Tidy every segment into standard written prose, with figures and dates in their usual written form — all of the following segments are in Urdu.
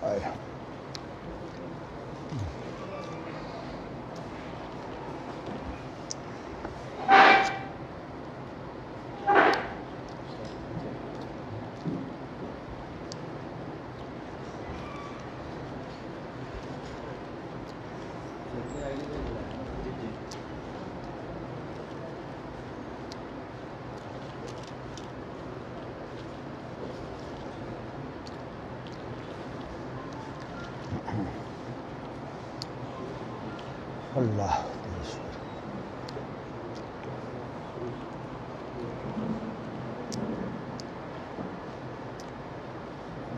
اللہ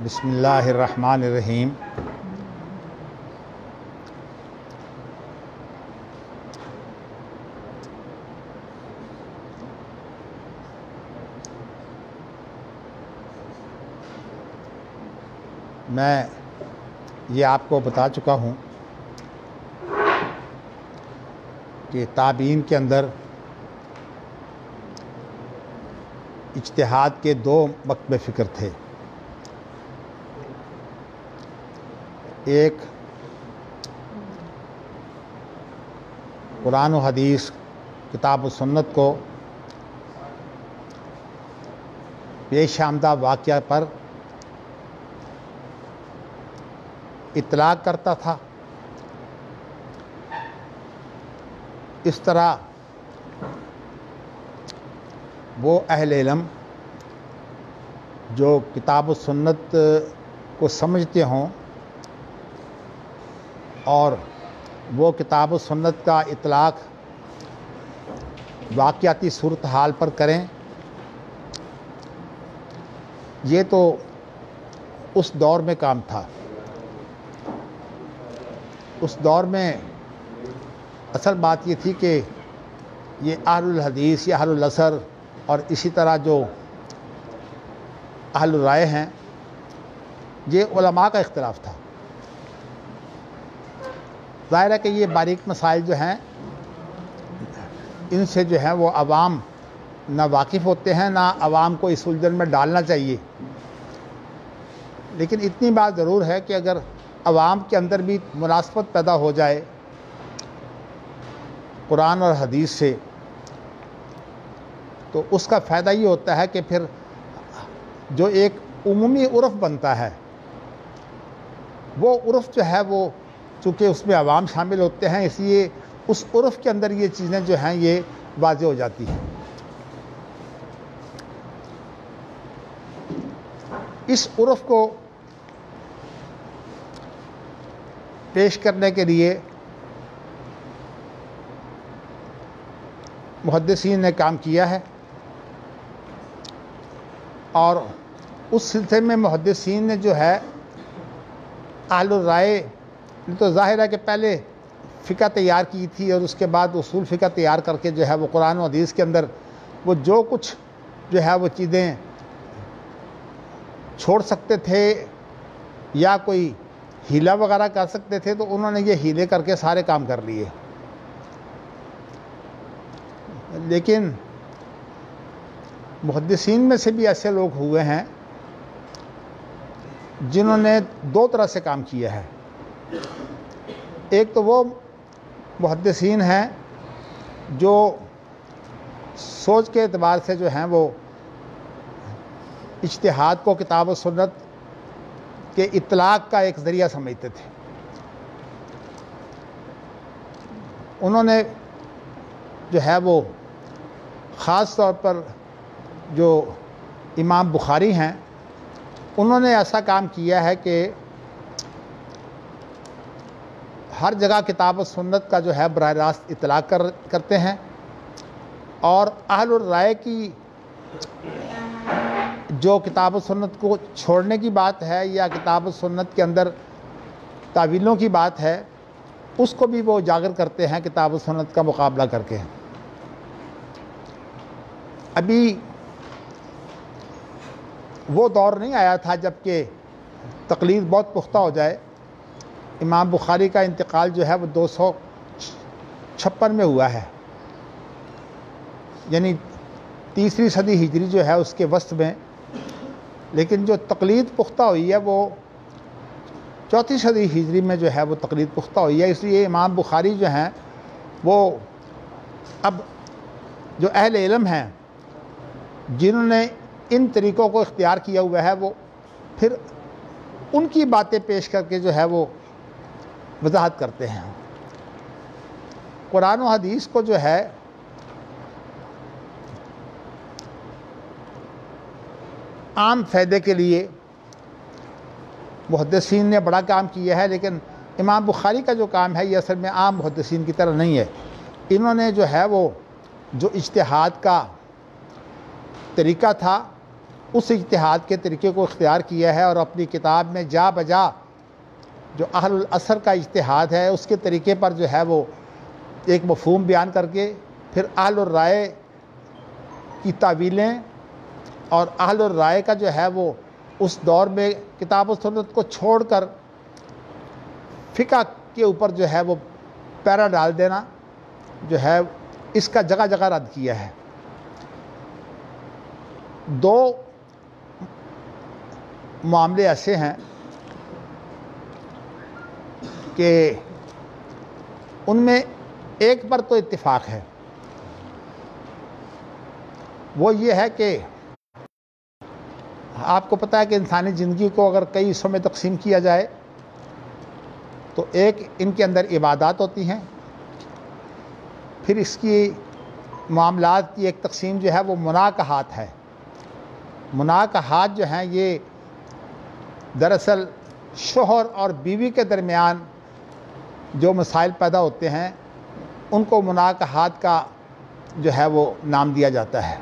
بسم اللہ الرحمن الرحیم۔ میں یہ آپ کو بتا چکا ہوں کہ تابعین کے اندر اجتہاد کے دو مکتب فکر تھے۔ ایک قرآن و حدیث کتاب و سنت کو پیش آمدہ واقعہ پر اطلاق کرتا تھا، اس طرح وہ اہل علم جو کتاب و سنت کو سمجھتے ہوں اور وہ کتاب و سنت کا اطلاق واقعاتی صورتحال پر کریں، یہ تو اس دور میں کام تھا۔ اس دور میں اصل بات یہ تھی کہ یہ اہل الحدیث یا اہل الاثر اور اسی طرح جو اہل الرائے ہیں، یہ علماء کا اختلاف تھا۔ ظاہر ہے کہ یہ باریک مسائل جو ہیں ان سے جو ہے وہ عوام نہ واقف ہوتے ہیں، نہ عوام کو اس الجھن میں ڈالنا چاہیے، لیکن اتنی بات ضرور ہے کہ اگر عوام کے اندر بھی مناسبت پیدا ہو جائے قرآن اور حدیث سے، تو اس کا فائدہ یہ ہوتا ہے کہ پھر جو ایک عمومی عرف بنتا ہے، وہ عرف جو ہے وہ چونکہ اس میں عوام شامل ہوتے ہیں، اس لیے اس عرف کے اندر یہ چیزیں جو ہیں یہ واضح ہو جاتی ہیں۔ اس عرف کو پیش کرنے کے لیے محدثین نے کام کیا ہے، اور اس سلسلے میں محدثین نے جو ہے اہل الرائے تو ظاہر ہے کہ پہلے فقہ تیار کی تھی اور اس کے بعد اصول فقہ تیار کر کے جو ہے وہ قرآن و حدیث کے اندر وہ جو کچھ جو ہے وہ چیزیں چھوڑ سکتے تھے یا کوئی ہیلا وغیرہ کر سکتے تھے، تو انہوں نے یہ ہیلے کر کے سارے کام کر لیے۔ لیکن محدثین میں سے بھی ایسے لوگ ہوئے ہیں جنہوں نے دو طرح سے کام کیا ہے۔ ایک تو وہ محدثین ہیں جو سوچ کے اعتبار سے جو ہیں وہ اجتہاد کو کتاب و سنت کے اطلاق کا ایک ذریعہ سمجھتے تھے۔ انہوں نے جو ہے وہ خاص طور پر جو امام بخاری ہیں، انہوں نے ایسا کام کیا ہے کہ ہر جگہ کتاب و سنت کا جو ہے براہ راست اطلاق کرتے ہیں، اور اہل الرائے کی جو کتاب و سنت کو چھوڑنے کی بات ہے یا کتاب و سنت کے اندر تعویلوں کی بات ہے، اس کو بھی وہ اجاگر کرتے ہیں کتاب و سنت کا مقابلہ کر کے۔ ابھی وہ دور نہیں آیا تھا جب کہ تقلید بہت پختہ ہو جائے۔ امام بخاری کا انتقال جو ہے وہ 256 میں ہوا ہے، یعنی تیسری صدی ہجری جو ہے اس کے وسط میں، لیکن جو تقلید پختہ ہوئی ہے وہ 4 صدی ہجری میں جو ہے وہ تقلید پختہ ہوئی ہے۔ اس لیے امام بخاری جو ہیں وہ اب جو اہل علم ہیں جنہوں نے ان طریقوں کو اختیار کیا ہوا ہے، وہ پھر ان کی باتیں پیش کر کے جو ہے وہ وضاحت کرتے ہیں۔ قرآن و حدیث کو جو ہے عام فائدے کے لیے محدثین نے بڑا کام کیا ہے، لیکن امام بخاری کا جو کام ہے یہ اصل میں عام محدثین کی طرح نہیں ہے۔ انہوں نے جو ہے وہ جو اجتہاد کا طریقہ تھا اس اجتہاد کے طریقے کو اختیار کیا ہے، اور اپنی کتاب میں جا بجا جو اہل العصر کا اجتہاد ہے اس کے طریقے پر جو ہے وہ ایک مفہوم بیان کر کے پھر اہل الرائے کی تعویلیں اور اہل الرائے کا جو ہے وہ اس دور میں کتاب و سنت کو چھوڑ کر فقہ کے اوپر جو ہے وہ پیرا ڈال دینا جو ہے اس کا جگہ جگہ رد کیا ہے۔ 2 معاملے ایسے ہیں کہ ان میں ایک پر تو اتفاق ہے، وہ یہ ہے کہ آپ کو پتہ ہے کہ انسانی زندگی کو اگر کئی حصوں میں تقسیم کیا جائے تو ایک ان کے اندر عبادات ہوتی ہیں، پھر اس کی معاملات کی ایک تقسیم جو ہے وہ مناکحات ہے۔ مناکحات جو ہیں یہ دراصل شوہر اور بیوی کے درمیان جو مسائل پیدا ہوتے ہیں ان کو مناکحات کا جو ہے وہ نام دیا جاتا ہے۔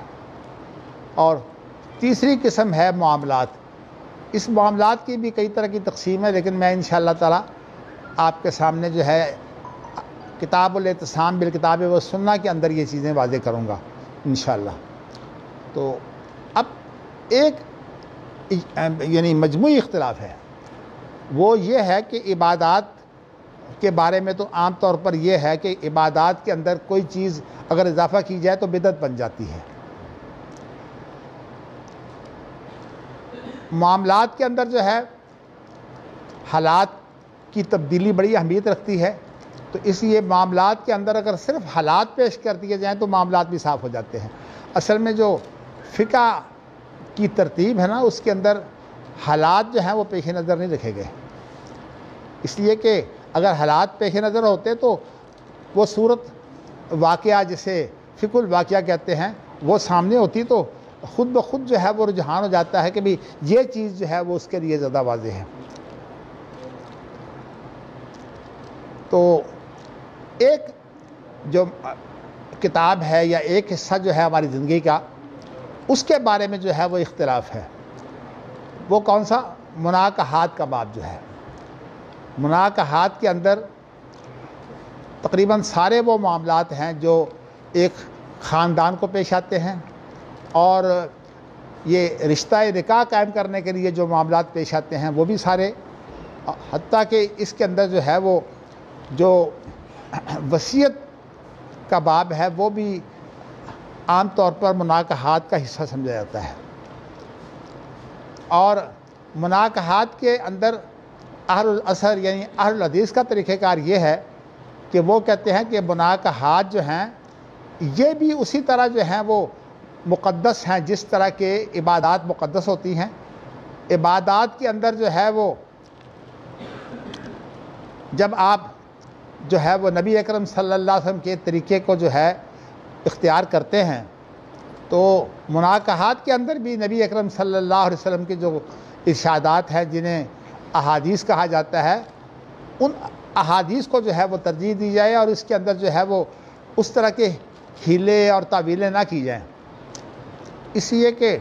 اور تیسری قسم ہے معاملات۔ اس معاملات کی بھی کئی طرح کی تقسیم ہے، لیکن میں انشاءاللہ تعالی آپ کے سامنے جو ہے کتاب الاعتصام بالکتاب والسنہ کے اندر یہ چیزیں واضح کروں گا انشاءاللہ۔ تو اب ایک یعنی مجموعی اختلاف ہے، وہ یہ ہے کہ عبادات کے بارے میں تو عام طور پر یہ ہے کہ عبادات کے اندر کوئی چیز اگر اضافہ کی جائے تو بدعت بن جاتی ہے۔ معاملات کے اندر جو ہے حالات کی تبدیلی بڑی اہمیت رکھتی ہے، تو اس لیے معاملات کے اندر اگر صرف حالات پیش کر دیے جائیں تو معاملات بھی صاف ہو جاتے ہیں۔ اصل میں جو فقہ کی ترتیب ہے نا اس کے اندر حالات جو ہیں وہ پیش نظر نہیں رکھے گئے، اس لیے کہ اگر حالات پیش نظر ہوتے تو وہ صورت واقعہ جسے فقہ الواقعہ کہتے ہیں وہ سامنے ہوتی تو خود بخود جو ہے وہ رجحان ہو جاتا ہے کہ بھی یہ چیز جو ہے وہ اس کے لیے زیادہ واضح ہے۔ تو ایک جو کتاب ہے یا ایک حصہ جو ہے ہماری زندگی کا اس کے بارے میں جو ہے وہ اختلاف ہے، وہ کون سا؟ مناکحات کا باب جو ہے۔ مناکحات کے اندر تقریباً سارے وہ معاملات ہیں جو ایک خاندان کو پیش آتے ہیں، اور یہ رشتہ نکاح قائم کرنے کے لیے جو معاملات پیش آتے ہیں وہ بھی سارے، حتیٰ کہ اس کے اندر جو ہے وہ جو وصیت کا باب ہے وہ بھی عام طور پر مناکحات کا حصہ سمجھا جاتا ہے۔ اور مناکحات کے اندر اہل العصر یعنی اہل الحدیث کا طریقہ کار یہ ہے کہ وہ کہتے ہیں کہ مناکحات جو ہیں یہ بھی اسی طرح جو ہیں وہ مقدس ہیں جس طرح کے عبادات مقدس ہوتی ہیں۔ عبادات کے اندر جو ہے وہ جب آپ جو ہے وہ نبی اکرم صلی اللہ علیہ وسلم کے طریقے کو جو ہے اختیار کرتے ہیں تو مناکحات کے اندر بھی نبی اکرم صلی اللہ علیہ وسلم کے جو ارشادات ہیں جنہیں احادیث کہا جاتا ہے ان احادیث کو جو ہے وہ ترجیح دی جائے، اور اس کے اندر جو ہے وہ اس طرح کے ہیلے اور تعویلیں نہ کی جائیں، اس لیے کہ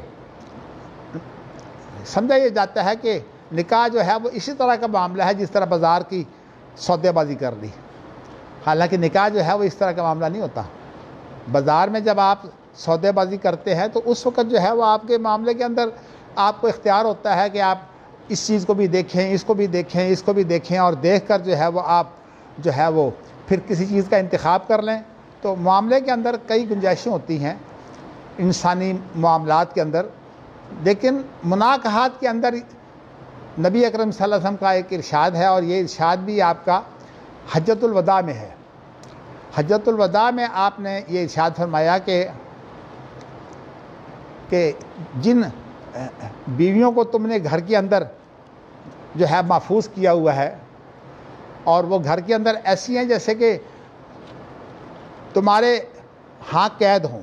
سمجھا یہ جاتا ہے کہ نکاح جو ہے وہ اسی طرح کا معاملہ ہے جس طرح بازار کی سودے بازی کر لی، حالانکہ نکاح جو ہے وہ اس طرح کا معاملہ نہیں ہوتا۔ بازار میں جب آپ سودے بازی کرتے ہیں تو اس وقت جو ہے وہ آپ کے معاملے کے اندر آپ کو اختیار ہوتا ہے کہ آپ اس چیز کو بھی دیکھیں، اس کو بھی دیکھیں، اس کو بھی دیکھیں، اور دیکھ کر جو ہے وہ آپ جو ہے وہ پھر کسی چیز کا انتخاب کر لیں۔ تو معاملے کے اندر کئی گنجائشیں ہوتی ہیں انسانی معاملات کے اندر، لیکن مناکحات کے اندر نبی اکرم صلی اللہ علیہ وسلم کا ایک ارشاد ہے، اور یہ ارشاد بھی آپ کا حجۃ الوداع میں ہے۔ حجۃ الوداع میں آپ نے یہ ارشاد فرمایا کہ جن بیویوں کو تم نے گھر کے اندر جو ہے محفوظ کیا ہوا ہے، اور وہ گھر کے اندر ایسی ہیں جیسے کہ تمہارے ہاں قید ہوں،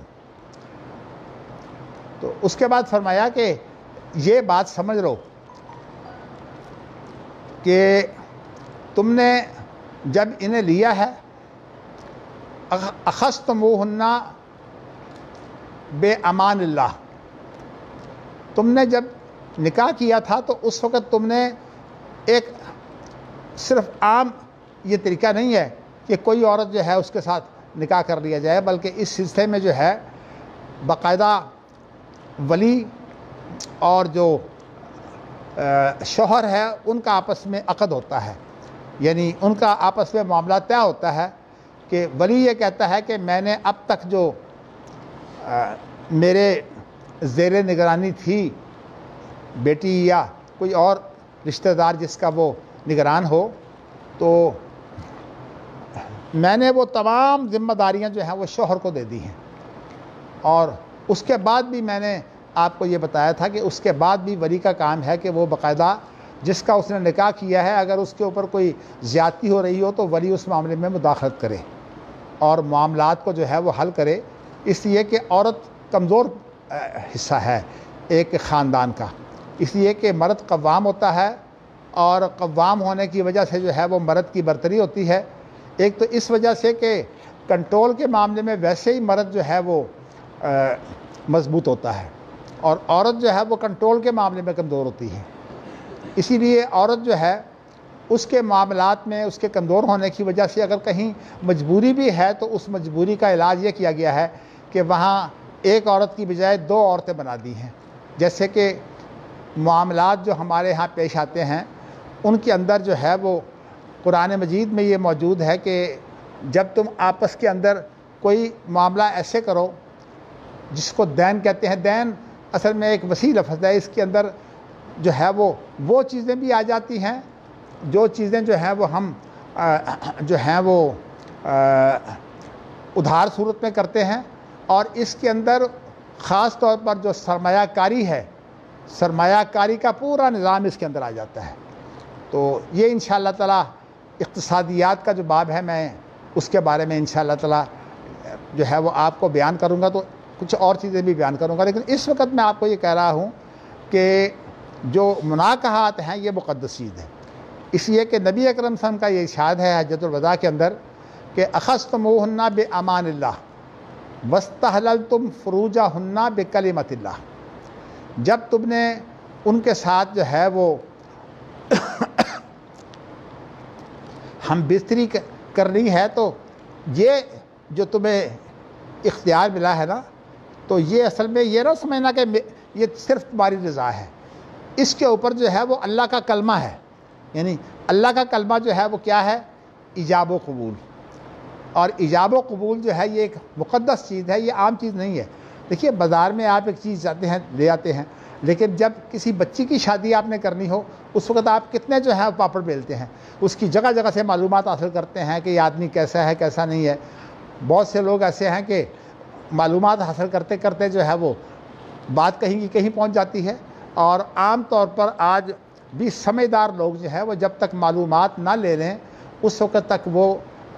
تو اس کے بعد فرمایا کہ یہ بات سمجھ لو کہ تم نے جب انہیں لیا ہے، اخذتموہن بے امان اللہ، تم نے جب نکاح کیا تھا تو اس وقت تم نے ایک صرف عام یہ طریقہ نہیں ہے کہ کوئی عورت جو ہے اس کے ساتھ نکاح کر لیا جائے، بلکہ اس سلسلے میں جو ہے باقاعدہ ولی اور جو شوہر ہے ان کا آپس میں عقد ہوتا ہے، یعنی ان کا آپس میں معاملہ طے ہوتا ہے کہ ولی یہ کہتا ہے کہ میں نے اب تک جو میرے زیر نگرانی تھی بیٹی یا کوئی اور رشتہ دار جس کا وہ نگران ہو، تو میں نے وہ تمام ذمہ داریاں جو ہیں وہ شوہر کو دے دی ہیں، اور اس کے بعد بھی میں نے آپ کو یہ بتایا تھا کہ اس کے بعد بھی ولی کا کام ہے کہ وہ باقاعدہ جس کا اس نے نکاح کیا ہے اگر اس کے اوپر کوئی زیادتی ہو رہی ہو تو ولی اس معاملے میں مداخلت کرے اور معاملات کو جو ہے وہ حل کرے، اس لیے کہ عورت کمزور حصہ ہے ایک خاندان کا، اس لیے کہ مرد قوام ہوتا ہے، اور قوام ہونے کی وجہ سے جو ہے وہ مرد کی برتری ہوتی ہے، ایک تو اس وجہ سے کہ کنٹرول کے معاملے میں ویسے ہی مرد جو ہے وہ مضبوط ہوتا ہے، اور عورت جو ہے وہ کنٹرول کے معاملے میں کمزور ہوتی ہے، اسی لیے عورت جو ہے اس کے معاملات میں اس کے کمزور ہونے کی وجہ سے اگر کہیں مجبوری بھی ہے تو اس مجبوری کا علاج یہ کیا گیا ہے کہ وہاں ایک عورت کی بجائے 2 عورتیں بنا دی ہیں، جیسے کہ معاملات جو ہمارے ہاں پیش آتے ہیں ان کے اندر جو ہے وہ قرآن مجید میں یہ موجود ہے کہ جب تم آپس کے اندر کوئی معاملہ ایسے کرو جس کو دین کہتے ہیں، دین اصل میں ایک وسیع لفظ ہے، اس کے اندر جو ہے وہ چیزیں بھی آ جاتی ہیں جو چیزیں جو ہیں وہ ہم جو ہیں وہ ادھار صورت میں کرتے ہیں، اور اس کے اندر خاص طور پر جو سرمایہ کاری ہے، سرمایہ کاری کا پورا نظام اس کے اندر آ جاتا ہے، تو یہ انشاءاللہ تعالی اقتصادیات کا جو باب ہے میں اس کے بارے میں انشاءاللہ تعالی جو ہے وہ آپ کو بیان کروں گا، تو کچھ اور چیزیں بھی بیان کروں گا، لیکن اس وقت میں آپ کو یہ کہہ رہا ہوں کہ جو مناکحات ہیں یہ مقدس چیز ہے، اس لیے کہ نبی اکرم صلی اللہ علیہ وسلم کا یہ ارشاد ہے حجۃ الوداع کے اندر کہ اخذتموہن بامان اللہ واستحللتم فروجہن بکلمۃ اللہ، جب تم نے ان کے ساتھ جو ہے وہ ہم بستری کرنی ہے تو یہ جو تمہیں اختیار ملا ہے نا، تو یہ اصل میں یہ نہ سمجھنا کہ یہ صرف تمہاری رضا ہے، اس کے اوپر جو ہے وہ اللہ کا کلمہ ہے، یعنی اللہ کا کلمہ جو ہے وہ کیا ہے؟ ایجاب و قبول، اور ایجاب و قبول جو ہے یہ ایک مقدس چیز ہے، یہ عام چیز نہیں ہے۔ دیکھیے بازار میں آپ ایک چیز جاتے ہیں لے آتے ہیں، لیکن جب کسی بچی کی شادی آپ نے کرنی ہو اس وقت آپ کتنے جو ہے پاپڑ بیلتے ہیں، اس کی جگہ جگہ سے معلومات حاصل کرتے ہیں کہ یہ آدمی کیسا ہے کیسا نہیں ہے۔ بہت سے لوگ ایسے ہیں کہ معلومات حاصل کرتے کرتے جو ہے وہ بات کہیں کی کہیں پہنچ جاتی ہے، اور عام طور پر آج بھی سمجھدار لوگ جو ہے وہ جب تک معلومات نہ لے لیں اس وقت تک وہ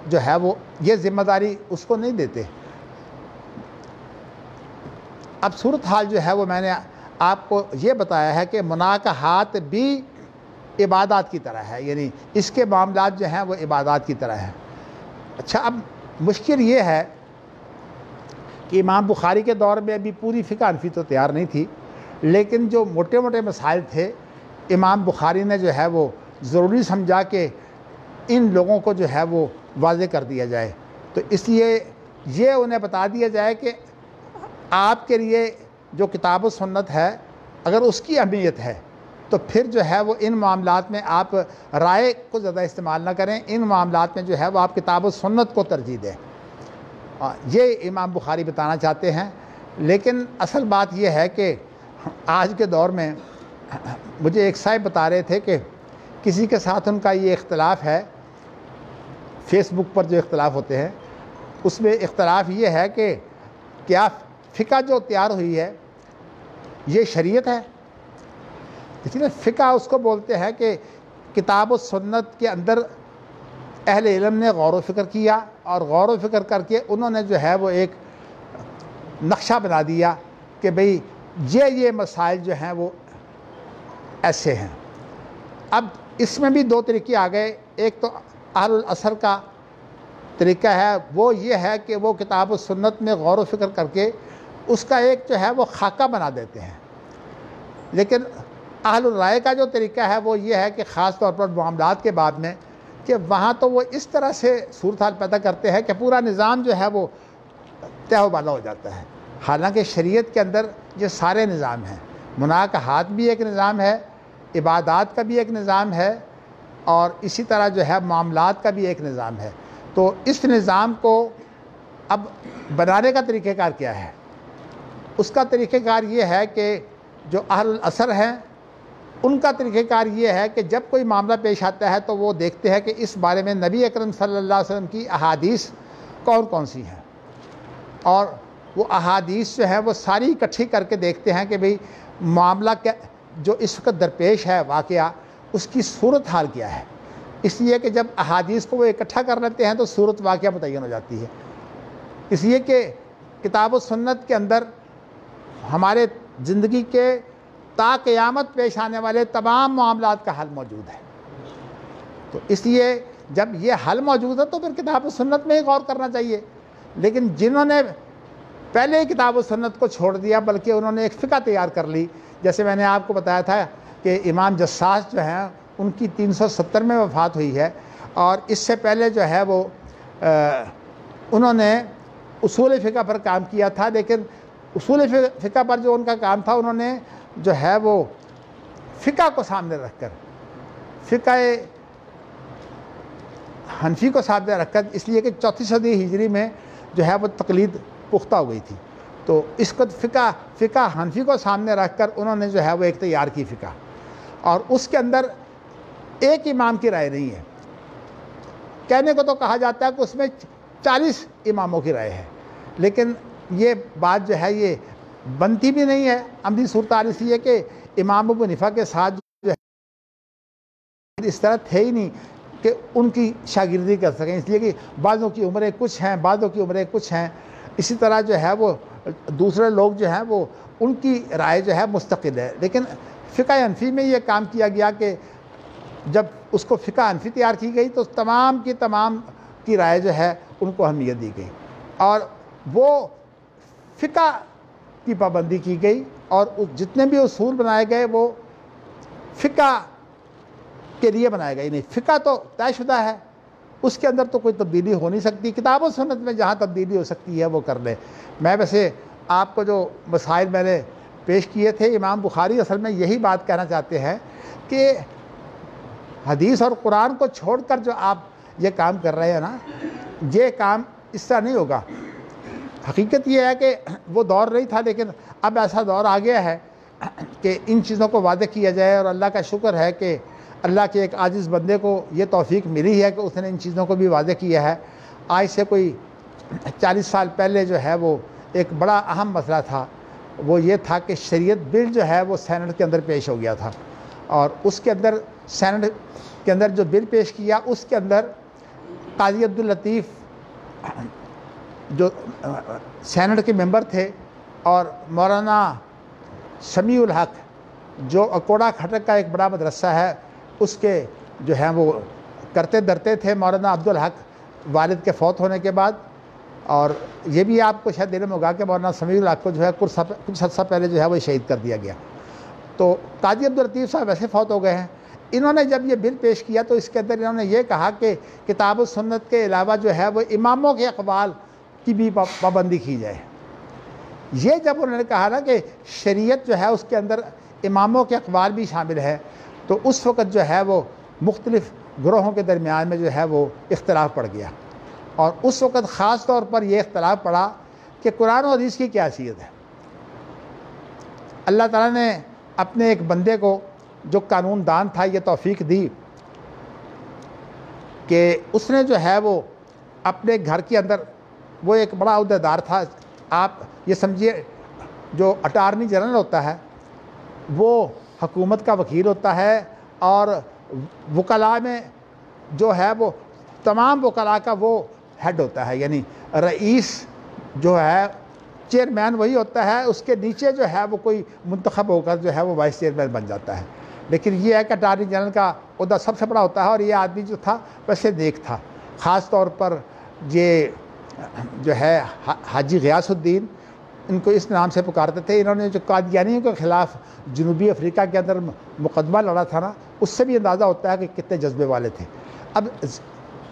جو ہے وہ یہ ذمہ داری اس کو نہیں دیتے۔ اب صورتحال جو ہے وہ میں نے آپ کو یہ بتایا ہے کہ مناکحات بھی عبادات کی طرح ہے، یعنی اس کے معاملات جو ہیں وہ عبادات کی طرح ہیں۔ اچھا، اب مشکل یہ ہے کہ امام بخاری کے دور میں ابھی پوری فقہ حنفی تو تیار نہیں تھی، لیکن جو موٹے موٹے مسائل تھے امام بخاری نے جو ہے وہ ضروری سمجھا کہ ان لوگوں کو جو ہے وہ واضح کر دیا جائے، تو اس لیے یہ انہیں بتا دیا جائے کہ آپ کے لیے جو کتاب و سنت ہے اگر اس کی اہمیت ہے تو پھر جو ہے وہ ان معاملات میں آپ رائے کو زیادہ استعمال نہ کریں، ان معاملات میں جو ہے وہ آپ کتاب و سنت کو ترجیح دیں، یہ امام بخاری بتانا چاہتے ہیں۔ لیکن اصل بات یہ ہے کہ آج کے دور میں مجھے ایک صاحب بتا رہے تھے کہ کسی کے ساتھ ان کا یہ اختلاف ہے، فیس بک پر جو اختلاف ہوتے ہیں اس میں اختلاف یہ ہے کہ کیا فقہ جو تیار ہوئی ہے یہ شریعت ہے؟ اس لیے فقہ اس کو بولتے ہیں کہ کتاب و سنت کے اندر اہل علم نے غور و فکر کیا، اور غور و فکر کر کے انہوں نے جو ہے وہ ایک نقشہ بنا دیا کہ بھئی یہ مسائل جو ہیں وہ ایسے ہیں۔ اب اس میں بھی دو طریقے آ گئے، ایک تو اہل الاثر کا طریقہ ہے، وہ یہ ہے کہ وہ کتاب و سنت میں غور و فکر کر کے اس کا ایک جو ہے وہ خاکہ بنا دیتے ہیں، لیکن اہل الرائے کا جو طریقہ ہے وہ یہ ہے کہ خاص طور پر معاملات کے بعد میں کہ وہاں تو وہ اس طرح سے صورتحال پیدا کرتے ہیں کہ پورا نظام جو ہے وہ تہہ و بالا ہو جاتا ہے، حالانکہ شریعت کے اندر یہ سارے نظام ہیں، مناکحات بھی ایک نظام ہے، عبادات کا بھی ایک نظام ہے، اور اسی طرح جو ہے معاملات کا بھی ایک نظام ہے۔ تو اس نظام کو اب بنانے کا طریقہ کار کیا ہے؟ اس کا طریقہ کار یہ ہے کہ جو اہل الاثر ہیں ان کا طریقہ کار یہ ہے کہ جب کوئی معاملہ پیش آتا ہے تو وہ دیکھتے ہیں کہ اس بارے میں نبی اکرم صلی اللہ علیہ وسلم کی احادیث کون کون سی ہیں، اور وہ احادیث جو ہیں وہ ساری اکٹھی کر کے دیکھتے ہیں کہ بھئی معاملہ جو اس وقت درپیش ہے واقعہ اس کی صورتحال کیا ہے۔ اس لیے کہ جب احادیث کو وہ اکٹھا کر لیتے ہیں تو صورت واقعہ متعین ہو جاتی ہے، اس لیے کہ کتاب و سنت کے اندر ہمارے زندگی کے تا قیامت پیش آنے والے تمام معاملات کا حل موجود ہے۔ تو اس لیے جب یہ حل موجود ہے تو پھر کتاب و سنت میں ہی غور کرنا چاہیے، لیکن جنہوں نے پہلے ہی کتاب و سنت کو چھوڑ دیا بلکہ انہوں نے ایک فقہ تیار کر لی، جیسے میں نے آپ کو بتایا تھا کہ امام جساس جو ہیں ان کی 370 میں وفات ہوئی ہے، اور اس سے پہلے جو ہے وہ انہوں نے اصول فقہ پر کام کیا تھا، لیکن اصول فقہ پر جو ان کا کام تھا انہوں نے جو ہے وہ فقہ کو سامنے رکھ کر، فقہ حنفی کو سامنے رکھ کر، اس لیے کہ 4 صدی ہجری میں جو ہے وہ تقلید پختہ ہو گئی تھی، تو اس کو فقہ حنفی کو سامنے رکھ کر انہوں نے جو ہے وہ ایک تیار کی فقہ، اور اس کے اندر ایک امام کی رائے نہیں ہے، کہنے کو تو کہا جاتا ہے کہ اس میں 40 اماموں کی رائے ہے، لیکن یہ بات جو ہے یہ بنتی بھی نہیں ہے۔ عملی صورتحال اس لیے کہ امام ابو حنیفہ کے ساتھ جو ہے اس طرح تھے ہی نہیں کہ ان کی شاگردی کر سکیں، اس لیے کہ بعضوں کی عمریں کچھ ہیں، بعضوں کی عمریں کچھ ہیں، اسی طرح جو ہے وہ دوسرے لوگ جو ہیں وہ ان کی رائے جو ہے مستقل ہے، لیکن فقہ حنفی میں یہ کام کیا گیا کہ جب اس کو فقہ حنفی تیار کی گئی تو تمام کی رائے جو ہے ان کو اہمیت دی گئی، اور وہ فقہ کی پابندی کی گئی، اور جتنے بھی اصول بنائے گئے وہ فقہ کے لیے بنائے گئے، نہیں فقہ تو طے شدہ ہے، اس کے اندر تو کوئی تبدیلی ہو نہیں سکتی، کتاب و سنت میں جہاں تبدیلی ہو سکتی ہے وہ کر لے۔ میں ویسے آپ کو جو مسائل میں نے پیش کیے تھے، امام بخاری اصل میں یہی بات کہنا چاہتے ہیں کہ حدیث اور قرآن کو چھوڑ کر جو آپ یہ کام کر رہے ہیں نا، یہ کام اس طرح نہیں ہوگا۔ حقیقت یہ ہے کہ وہ دور نہیں تھا، لیکن اب ایسا دور آ گیا ہے کہ ان چیزوں کو واضح کیا جائے، اور اللہ کا شکر ہے کہ اللہ کے ایک عاجز بندے کو یہ توفیق ملی ہے کہ اس نے ان چیزوں کو بھی واضح کیا ہے۔ آج سے کوئی 40 سال پہلے جو ہے وہ ایک بڑا اہم مسئلہ تھا، وہ یہ تھا کہ شریعت بل جو ہے وہ سینٹ کے اندر پیش ہو گیا تھا، اور اس کے اندر سینٹ کے اندر جو بل پیش کیا اس کے اندر قاضی عبداللطیف جو سینٹ کے ممبر تھے، اور مولانا سمیع الحق جو اکوڑا کھٹک کا ایک بڑا مدرسہ ہے اس کے جو ہیں وہ کرتے درتے تھے مولانا عبدالحق والد کے فوت ہونے کے بعد، اور یہ بھی آپ کو شاید علم ہوگا کہ مولانا سمیع الحق کو جو ہے کچھ عرصہ پہلے جو ہے وہ شہید کر دیا گیا۔ تو قاضی عبداللطیف صاحب ویسے فوت ہو گئے ہیں، انہوں نے جب یہ بل پیش کیا تو اس کے اندر انہوں نے یہ کہا کہ کتاب و سنت کے علاوہ جو ہے وہ اماموں کے اقوال کی بھی پابندی کی جائے۔ یہ جب انہوں نے کہا نا کہ شریعت جو ہے اس کے اندر اماموں کے اقوال بھی شامل ہے، تو اس وقت جو ہے وہ مختلف گروہوں کے درمیان میں جو ہے وہ اختلاف پڑ گیا، اور اس وقت خاص طور پر یہ اختلاف پڑا کہ قرآن و حدیث کی کیا حیثیت ہے۔ اللہ تعالیٰ نے اپنے ایک بندے کو جو قانون دان تھا یہ توفیق دی کہ اس نے جو ہے وہ اپنے گھر کے اندر، وہ ایک بڑا عہدیدار تھا، آپ یہ سمجھیے جو اٹارنی جنرل ہوتا ہے وہ حکومت کا وکیل ہوتا ہے، اور وکلاء میں جو ہے وہ تمام وکلاء کا وہ ہیڈ ہوتا ہے، یعنی رئیس جو ہے چیئرمین وہی ہوتا ہے، اس کے نیچے جو ہے وہ کوئی منتخب ہو کر جو ہے وہ وائس چیئرمین بن جاتا ہے۔ لیکن یہ ہے کہ اٹارنی جنرل کا عہدہ سب سے بڑا ہوتا ہے، اور یہ آدمی جو تھا ویسے نیک تھا۔ خاص طور پر یہ جو ہے حاجی غیاث الدین، ان کو اس نام سے پکارتے تھے، انہوں نے جو قادیانیوں کے خلاف جنوبی افریقہ کے اندر مقدمہ لڑا تھا نا، اس سے بھی اندازہ ہوتا ہے کہ کتنے جذبے والے تھے۔ اب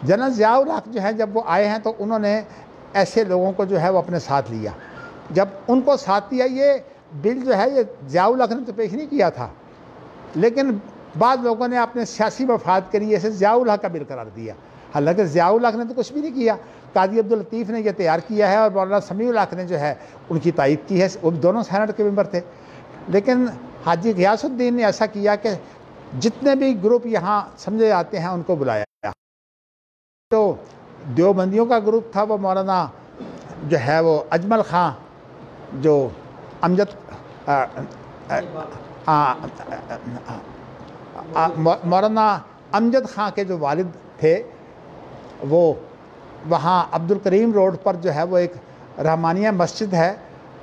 جنرل ضیاء الحق جو ہیں جب وہ آئے ہیں تو انہوں نے ایسے لوگوں کو جو ہے وہ اپنے ساتھ لیا۔ جب ان کو ساتھ لیا، یہ بل جو ہے یہ ضیاء الحق نے تو پیش نہیں کیا تھا، لیکن بعض لوگوں نے اپنے سیاسی مفاد کے لیے اسے ضیاء الحق کا بل قرار دیا، حالانکہ ضیاء الحق نے تو کچھ بھی نہیں کیا۔ قاضی عبداللطیف نے یہ تیار کیا ہے، اور مولانا سمیع الحق نے جو ہے ان کی تائید کی ہے، وہ دونوں سینٹ کے ممبر تھے۔ لیکن حاجی غیاث الدین نے ایسا کیا کہ جتنے بھی گروپ یہاں سمجھے جاتے ہیں ان کو بلایا۔ تو دیوبندیوں کا گروپ تھا، وہ مولانا جو ہے وہ اجمل خان، جو مولانا امجد خان کے جو والد تھے، وہ وہاں عبد الکریم روڈ پر جو ہے وہ ایک رحمانیہ مسجد ہے،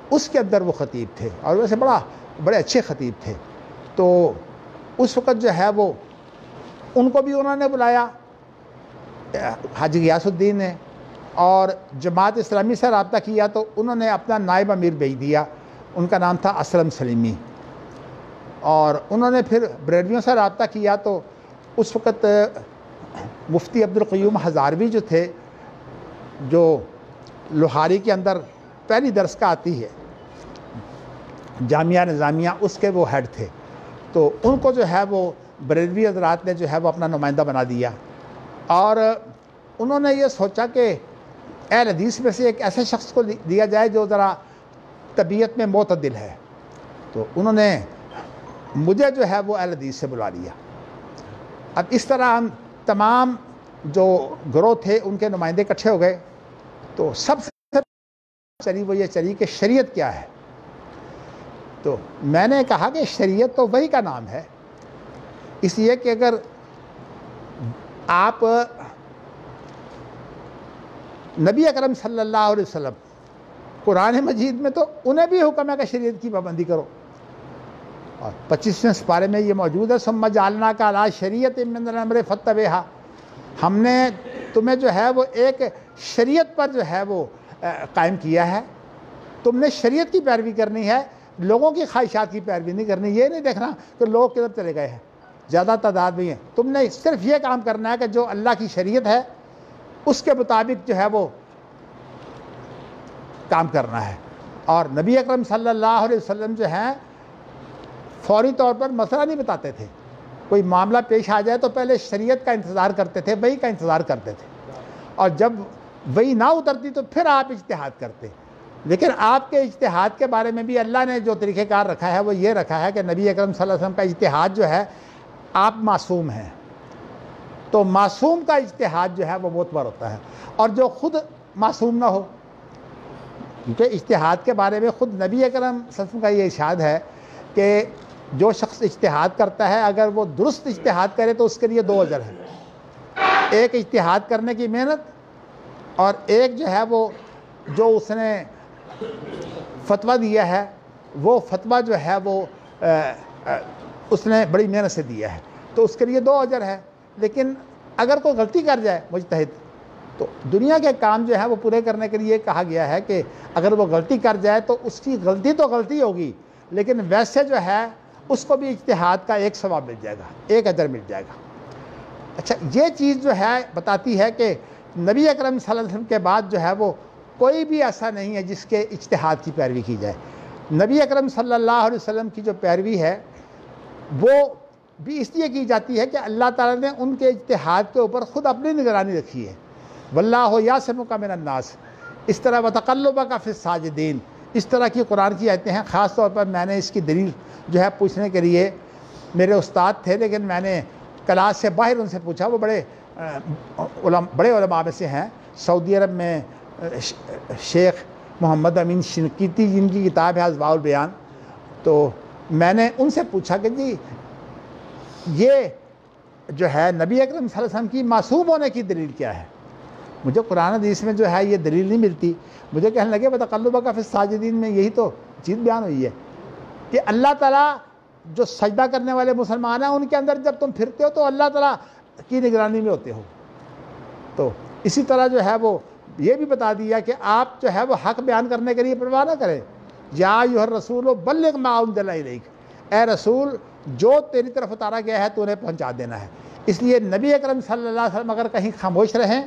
اس کے اندر وہ خطیب تھے، اور ویسے بڑے اچھے خطیب تھے۔ تو اس وقت جو ہے وہ ان کو بھی انہوں نے بلایا، حاجی غیاث الدین نے، اور جماعت اسلامی سے رابطہ کیا تو انہوں نے اپنا نائب امیر بھیج دیا، ان کا نام تھا اسلم سلیمی۔ اور انہوں نے پھر بریلویوں سے رابطہ کیا تو اس وقت مفتی عبدالقیوم ہزاروی جو تھے، جو لوہاری کے اندر پہلی درس کا آتی ہے جامعہ نظامیہ، اس کے وہ ہیڈ تھے۔ تو ان کو جو ہے وہ بریلوی حضرات نے جو ہے وہ اپنا نمائندہ بنا دیا، اور انہوں نے یہ سوچا کہ اہل حدیث میں سے ایک ایسے شخص کو دیا جائے جو ذرا طبیعت میں معتدل ہے۔ تو انہوں نے مجھے جو ہے وہ اہل حدیث سے بلا لیا۔ اب اس طرح ہم تمام جو گروہ تھے ان کے نمائندے اکٹھے ہو گئے، تو سب سے چلی وہ یہ چلی کہ شریعت کیا ہے۔ تو میں نے کہا کہ شریعت تو وحی کا نام ہے، اس لیے کہ اگر آپ نبی اکرم صلی اللہ علیہ وسلم قرآن مجید میں تو انہیں بھی حکم ہے کہ شریعت کی پابندی کرو، اور 25ویں سپارے میں یہ موجود ہے، ثم جعلناک علی شریعۃ من الامر فاتبعھا، ہم نے تمہیں جو ہے وہ ایک شریعت پر جو ہے وہ قائم کیا ہے، تم نے شریعت کی پیروی کرنی ہے، لوگوں کی خواہشات کی پیروی نہیں کرنی۔ یہ نہیں دیکھنا کہ لوگ کدھر چلے گئے ہیں، زیادہ تعداد بھی ہیں، تم نے صرف یہ کام کرنا ہے کہ جو اللہ کی شریعت ہے اس کے مطابق جو ہے وہ کام کرنا ہے۔ اور نبی اکرم صلی اللہ علیہ وسلم جو ہیں فوری طور پر مسئلہ نہیں بتاتے تھے، کوئی معاملہ پیش آ جائے تو پہلے شریعت کا انتظار کرتے تھے، وحی کا انتظار کرتے تھے، اور جب وحی نہ اترتی تو پھر آپ اجتہاد کرتے۔ لیکن آپ کے اجتہاد کے بارے میں بھی اللہ نے جو طریقہ کار رکھا ہے وہ یہ رکھا ہے کہ نبی اکرم صلی اللہ علیہ وسلم کا اجتہاد جو ہے، آپ معصوم ہیں تو معصوم کا اجتہاد جو ہے وہ معتبر ہوتا ہے، اور جو خود معصوم نہ ہو، کیونکہ اجتہاد کے بارے میں خود نبی اکرم صلی اللہ علیہ وسلم کا یہ ارشاد ہے کہ جو شخص اجتہاد کرتا ہے اگر وہ درست اجتہاد کرے تو اس کے لیے 2 اجر ہیں، ایک اجتہاد کرنے کی محنت، اور ایک جو ہے وہ جو اس نے فتویٰ دیا ہے وہ فتویٰ جو ہے وہ اس نے بڑی محنت سے دیا ہے، تو اس کے لیے 2 اجر ہے۔ لیکن اگر کوئی غلطی کر جائے مجتہد، تو دنیا کے کام جو ہے وہ پورے کرنے کے لیے کہا گیا ہے کہ اگر وہ غلطی کر جائے تو اس کی غلطی تو غلطی ہوگی، لیکن ویسے جو ہے اس کو بھی اجتہاد کا 1 ثواب مل جائے گا، 1 اجر مل جائے گا۔ اچھا، یہ چیز جو ہے بتاتی ہے کہ نبی اکرم صلی اللہ علیہ وسلم کے بعد جو ہے وہ کوئی بھی ایسا نہیں ہے جس کے اجتہاد کی پیروی کی جائے۔ نبی اکرم صلی اللہ علیہ وسلم کی جو پیروی ہے وہ بھی اس لیے کی جاتی ہے کہ اللہ تعالیٰ نے ان کے اجتہاد کے اوپر خود اپنی نگرانی رکھی ہے۔ واللہ یعصمک من الناس، اس طرح وتقلبک فی الساجدین، اس طرح کی قرآن کی آیتیں ہیں. خاص طور پر میں نے اس کی دلیل جو ہے پوچھنے کے لیے، میرے استاد تھے لیکن میں نے کلاس سے باہر ان سے پوچھا. وہ بڑے علماء میں سے ہیں. سعودی عرب میں شیخ محمد امین شنقیطی جن کی کتاب ہے اضواء البیان، تو میں نے ان سے پوچھا کہ جی یہ جو ہے نبی اکرم صلی اللہ علیہ وسلم کی معصوم ہونے کی دلیل کیا ہے؟ مجھے قرآن حدیث میں جو ہے یہ دلیل نہیں ملتی. مجھے کہنے لگے بتقلبک فی الساجدین میں یہی تو چیز بیان ہوئی ہے کہ اللہ تعالیٰ جو سجدہ کرنے والے مسلمان ہیں ان کے اندر جب تم پھرتے ہو تو اللہ تعالیٰ کی نگرانی میں ہوتے ہو. تو اسی طرح جو ہے وہ یہ بھی بتا دیا کہ آپ جو ہے وہ حق بیان کرنے کے لیے پرواہ نہ کریں. یا ایھا الرسول بلغ ما انزل الیک، اے رسول جو تیری طرف اتارا گیا ہے تو انہیں پہنچا دینا ہے. اس لیے نبی اکرم صلی اللہ علیہ وسلم اگر کہیں خاموش رہیں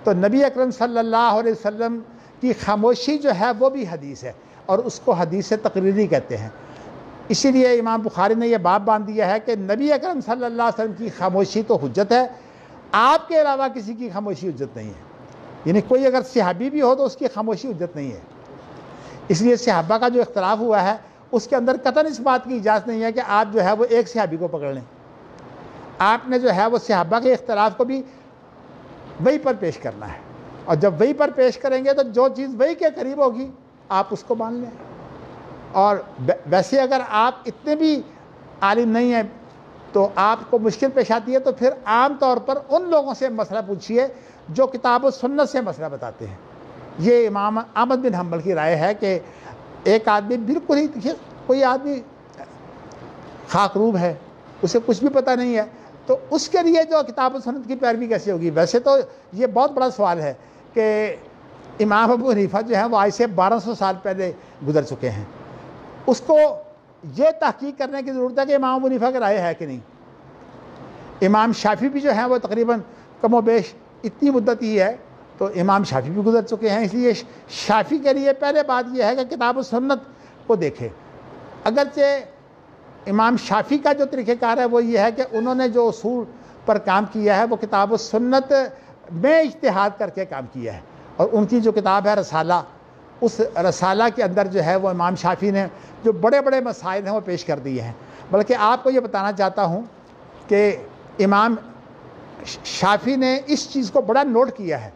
تو نبی اکرم صلی اللہ علیہ وسلم کی خاموشی جو ہے وہ بھی حدیث ہے، اور اس کو حدیث تقریری کہتے ہیں. اسی لیے امام بخاری نے یہ باب باندھ دیا ہے کہ نبی اکرم صلی اللہ علیہ وسلم کی خاموشی تو حجت ہے، آپ کے علاوہ کسی کی خاموشی حجت نہیں ہے. یعنی کوئی اگر صحابی بھی ہو تو اس کی خاموشی حجت نہیں ہے. اس لیے صحابہ کا جو اختلاف ہوا ہے اس کے اندر قطعاً اس بات کی اجازت نہیں ہے کہ آپ جو ہے وہ ایک صحابی کو پکڑ لیں. آپ نے جو ہے وہ صحابہ کے اختلاف کو بھی وحی پر پیش کرنا ہے، اور جب وحی پر پیش کریں گے تو جو چیز وحی کے قریب ہوگی آپ اس کو مان لیں. اور ویسے اگر آپ اتنے بھی عالم نہیں ہیں تو آپ کو مشکل پیش آتی ہے تو پھر عام طور پر ان لوگوں سے مسئلہ پوچھیے جو کتاب و سنت سے مسئلہ بتاتے ہیں. یہ امام احمد بن حنبل کی رائے ہے کہ ایک آدمی بالکل ہی، کوئی آدمی خاکروب ہے، اسے کچھ بھی پتہ نہیں ہے، تو اس کے لیے جو کتاب و سنت کی پیروی کیسے ہوگی؟ ویسے تو یہ بہت بڑا سوال ہے کہ امام ابو حنیفہ جو ہیں وہ آج سے 1200 سال پہلے گزر چکے ہیں. اس کو یہ تحقیق کرنے کی ضرورت ہے کہ امام ابو حنیفہ کی رائے ہے کہ نہیں. امام شافعی بھی جو ہیں وہ تقریباً کم و بیش اتنی مدت ہی ہے، تو امام شافعی بھی گزر چکے ہیں. اس لیے شافعی کے لیے پہلے بات یہ ہے کہ کتاب و سنت کو دیکھیں. اگرچہ امام شافعی کا جو طریقہ کار ہے وہ یہ ہے کہ انہوں نے جو اصول پر کام کیا ہے وہ کتاب و سنت میں اجتہاد کر کے کام کیا ہے. اور ان کی جو کتاب ہے رسالہ، اس رسالہ کے اندر جو ہے وہ امام شافعی نے جو بڑے بڑے مسائل ہیں وہ پیش کر دیے ہیں. بلکہ آپ کو یہ بتانا چاہتا ہوں کہ امام شافعی نے اس چیز کو بڑا نوٹ کیا ہے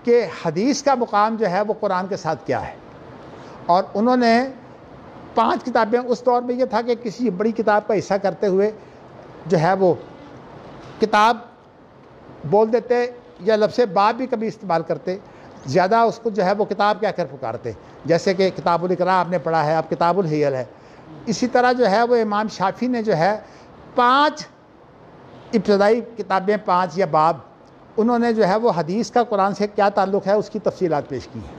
کہ حدیث کا مقام جو ہے وہ قرآن کے ساتھ کیا ہے. اور انہوں نے 5 کتابیں، اس دور میں یہ تھا کہ کسی بڑی کتاب کا حصہ کرتے ہوئے جو ہے وہ کتاب بول دیتے یا لفظ باب بھی کبھی استعمال کرتے، زیادہ اس کو جو ہے وہ کتاب کہہ کر پکارتے. جیسے کہ کتاب الاقراء آپ نے پڑھا ہے، اب کتاب الحیل ہے. اسی طرح جو ہے وہ امام شافعی نے جو ہے 5 ابتدائی کتابیں، 5 یا باب، انہوں نے جو ہے وہ حدیث کا قرآن سے کیا تعلق ہے اس کی تفصیلات پیش کی ہیں.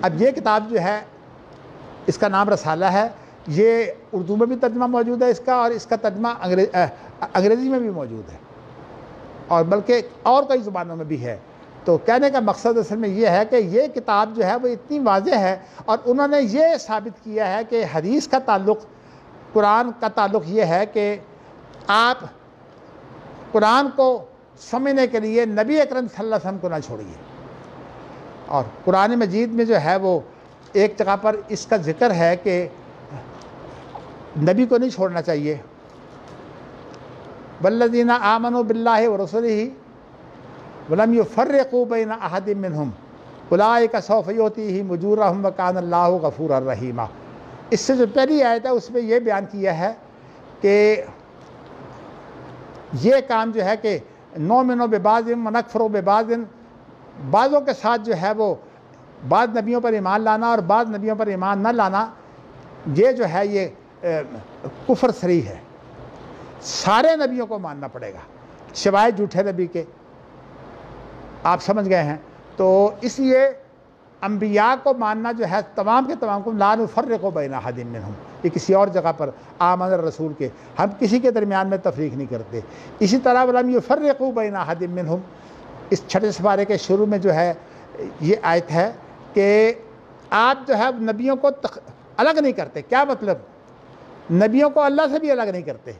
اب یہ کتاب جو ہے اس کا نام رسالہ ہے. یہ اردو میں بھی ترجمہ موجود ہے اس کا، اور اس کا ترجمہ انگریزی میں بھی موجود ہے، اور بلکہ اور کئی زبانوں میں بھی ہے. تو کہنے کا مقصد اصل میں یہ ہے کہ یہ کتاب جو ہے وہ اتنی واضح ہے، اور انہوں نے یہ ثابت کیا ہے کہ حدیث کا تعلق قرآن کا تعلق یہ ہے کہ آپ قرآن کو سمجھنے کے لیے نبی اکرم صلی اللہ علیہ وسلم کو نہ چھوڑیے. اور قرآن مجید میں جو ہے وہ ایک جگہ پر اس کا ذکر ہے کہ نبی کو نہیں چھوڑنا چاہیے. والذین آمنوا باللہ ورسلہ ولم یفرقوا بین احد منہم اولئک سوف یؤتیہم اجورہم وکان اللہ غفورا رحیما. اس سے جو پہلی آیت ہے اس میں یہ بیان کیا ہے کہ یہ کام جو ہے کہ نؤمن ببعض ونکفر ببعض، بعضوں کے ساتھ جو ہے وہ بعض نبیوں پر ایمان لانا اور بعض نبیوں پر ایمان نہ لانا، یہ جو ہے یہ کفر صریح ہے. سارے نبیوں کو ماننا پڑے گا سوائے جھوٹے نبی کے. آپ سمجھ گئے ہیں؟ تو اس لیے انبیاء کو ماننا جو ہے تمام کے تمام کو لا نفرق بین احد منہم. یہ کسی اور جگہ پر آمن الرسول کے ہم کسی کے درمیان میں تفریق نہیں کرتے. اسی طرح ولم یفرقوا بین احد منہم، اس 6 سپارے کے شروع میں جو ہے یہ آیت ہے کہ آپ جو ہے نبیوں کو الگ نہیں کرتے. کیا مطلب؟ نبیوں کو اللہ سے بھی الگ نہیں کرتے،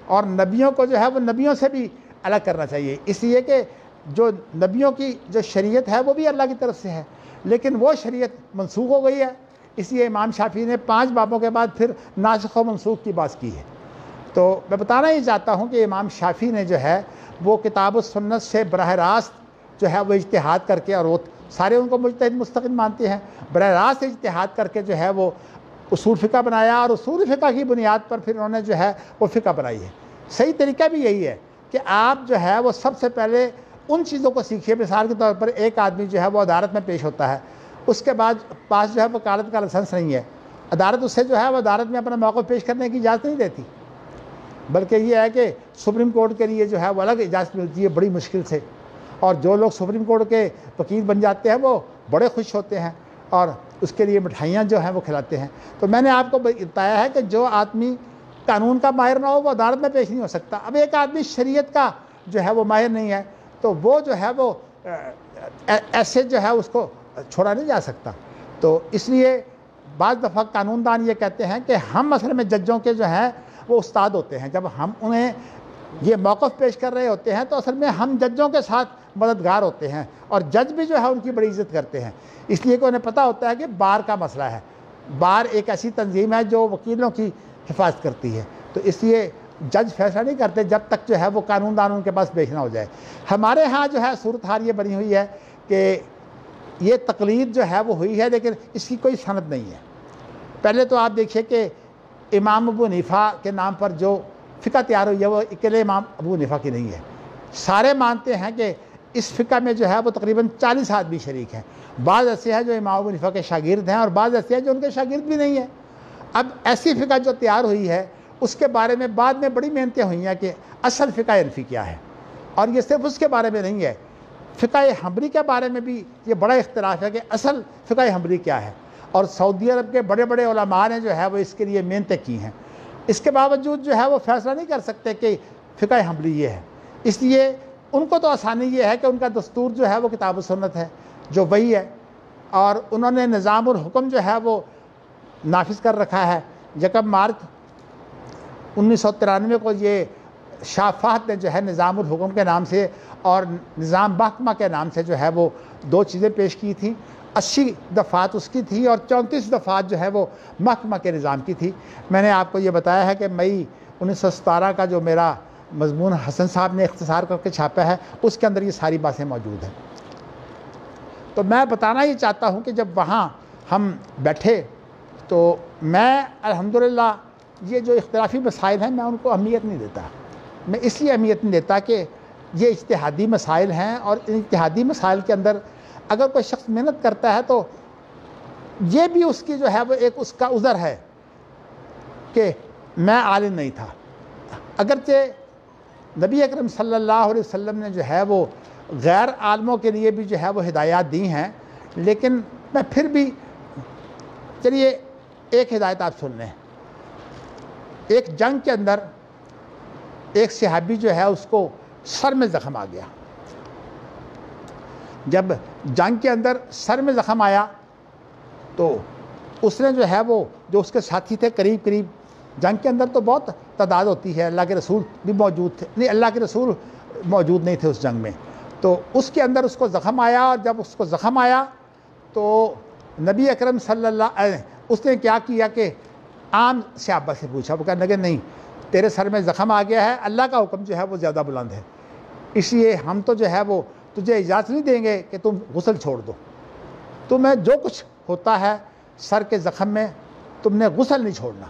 اور نبیوں کو جو ہے وہ نبیوں سے بھی الگ کرنا چاہیے. اس لیے کہ جو نبیوں کی جو شریعت ہے وہ بھی اللہ کی طرف سے ہے، لیکن وہ شریعت منسوخ ہو گئی ہے اس لیے امام شافعی نے 5 بابوں کے بعد پھر ناسخ و منسوخ کی بات کی ہے۔ تو میں بتانا یہ چاہتا ہوں کہ امام شافعی نے جو ہے وہ کتاب و سنت سے براہ راست جو ہے وہ اجتہاد کر کے، اور وہ سارے ان کو مجتہد مستقل مانتے ہیں، براہ راست اجتہاد کر کے جو ہے وہ اصول فقہ بنایا، اور اصول فقہ کی بنیاد پر پھر انہوں نے جو ہے وہ فقہ بنائی ہے۔ صحیح طریقہ بھی یہی ہے کہ آپ جو ہے وہ سب سے پہلے ان چیزوں کو سیکھیے۔ مثال کے طور پر ایک آدمی جو ہے وہ عدالت میں پیش ہوتا ہے، اس کے بعد پاس جو ہے وکالت کا لائسنس نہیں ہے، عدالت اسے جو ہے وہ عدالت میں اپنا موقف پیش کرنے کی اجازت نہیں دیتی، بلکہ یہ ہے کہ سپریم کورٹ کے لیے جو ہے وہ الگ اجازت ملتی ہے بڑی مشکل سے، اور جو لوگ سپریم کورٹ کے وکیل بن جاتے ہیں وہ بڑے خوش ہوتے ہیں اور اس کے لیے مٹھائیاں جو ہیں وہ کھلاتے ہیں۔ تو میں نے آپ کو بتایا ہے کہ جو آدمی قانون کا ماہر نہ ہو وہ عدالت میں پیش نہیں ہو سکتا۔ اب ایک آدمی شریعت کا جو ہے وہ ماہر نہیں ہے تو وہ جو ہے وہ ایسے جو ہے اس کو چھوڑا نہیں جا سکتا۔ تو اس لیے بعض دفعہ قانون دان یہ کہتے ہیں کہ ہم اصل میں ججوں کے جو ہیں وہ استاد ہوتے ہیں، جب ہم انہیں یہ موقف پیش کر رہے ہوتے ہیں تو اصل میں ہم ججوں کے ساتھ مددگار ہوتے ہیں، اور جج بھی جو ہے ان کی بڑی عزت کرتے ہیں، اس لیے کہ انہیں پتہ ہوتا ہے کہ بار کا مسئلہ ہے، بار ایک ایسی تنظیم ہے جو وکیلوں کی حفاظت کرتی ہے، تو اس لیے جج فیصلہ نہیں کرتے جب تک جو ہے وہ قانون دان ان کے پاس پیش نہ ہو جائے۔ ہمارے ہاں جو ہے صورتحال یہ بنی ہوئی ہے کہ یہ تقلید جو ہے وہ ہوئی ہے، لیکن اس کی کوئی سند نہیں ہے۔ پہلے تو آپ دیکھیے کہ امام ابو حنیفہ کے نام پر جو فقہ تیار ہوئی ہے وہ اکیلے امام ابو حنیفہ کی نہیں ہے، سارے مانتے ہیں کہ اس فقہ میں جو ہے وہ تقریباً 40 آدمی شریک ہیں۔ بعض ایسے ہیں جو امام ابو حنیفہ کے شاگرد ہیں اور بعض ایسے ہیں جو ان کے شاگرد بھی نہیں ہیں۔ اب ایسی فقہ جو تیار ہوئی ہے اس کے بارے میں بعد میں بڑی محنتیں ہوئی ہیں کہ اصل فقہ حنفی کیا ہے، اور یہ صرف اس کے بارے میں نہیں ہے، فقہ حنبلی کے بارے میں بھی یہ بڑا اختلاف ہے کہ اصل فقہ حنبلی کیا ہے، اور سعودی عرب کے بڑے بڑے علماء نے جو ہے وہ اس کے لیے محنتیں کی ہیں، اس کے باوجود جو ہے وہ فیصلہ نہیں کر سکتے کہ فقہ حنبلی یہ ہے۔ اس لیے ان کو تو آسانی یہ ہے کہ ان کا دستور جو ہے وہ کتاب و سنت ہے جو وہی ہے، اور انہوں نے نظام الحکم جو ہے وہ نافذ کر رکھا ہے۔ 1 مارچ 1993 کو یہ شاہ فہد نے جو ہے نظام الحکم کے نام سے اور نظام محکمہ کے نام سے جو ہے وہ 2 چیزیں پیش کی تھیں، 80 دفعات اس کی تھی اور 34 دفعات جو ہے وہ محکمہ کے نظام کی تھی۔ میں نے آپ کو یہ بتایا ہے کہ مئی 1917 کا جو میرا مضمون حسن صاحب نے اختصار کر کے چھاپا ہے اس کے اندر یہ ساری باتیں موجود ہیں۔ تو میں بتانا یہ چاہتا ہوں کہ جب وہاں ہم بیٹھے تو میں الحمدللہ یہ جو اختلافی مسائل ہیں میں ان کو اہمیت نہیں دیتا، میں اس لیے اہمیت نہیں دیتا کہ یہ اجتہادی مسائل ہیں، اور ان اجتہادی مسائل کے اندر اگر کوئی شخص محنت کرتا ہے تو یہ بھی اس کی جو ہے وہ ایک اس کا عذر ہے کہ میں عالم نہیں تھا۔ اگرچہ نبی اکرم صلی اللہ علیہ وسلم نے جو ہے وہ غیر عالموں کے لیے بھی جو ہے وہ ہدایات دی ہیں، لیکن میں پھر بھی چلیے ایک ہدایت آپ سن لیں۔ ایک جنگ کے اندر ایک صحابی جو ہے اس کو سر میں زخم آ گیا۔ جب جنگ کے اندر سر میں زخم آیا تو اس نے جو ہے وہ جو اس کے ساتھی تھے قریب جنگ کے اندر تو بہت تعداد ہوتی ہے، اللہ کے رسول بھی موجود تھے، نہیں اللہ کے رسول موجود نہیں تھے اس جنگ میں، تو اس کے اندر اس کو زخم آیا، اور جب اس کو زخم آیا تو نبی اکرم صلی اللہ علیہ اس نے کیا کیا کہ عام صحابہ سے پوچھا، وہ کہنے لگے نہیں تیرے سر میں زخم آ گیا ہے، اللہ کا حکم جو ہے وہ زیادہ بلند ہے، اس لیے ہم تو جو ہے وہ تجھے اجازت نہیں دیں گے کہ تم غسل چھوڑ دو، تمہیں جو کچھ ہوتا ہے سر کے زخم میں تم نے غسل نہیں چھوڑنا۔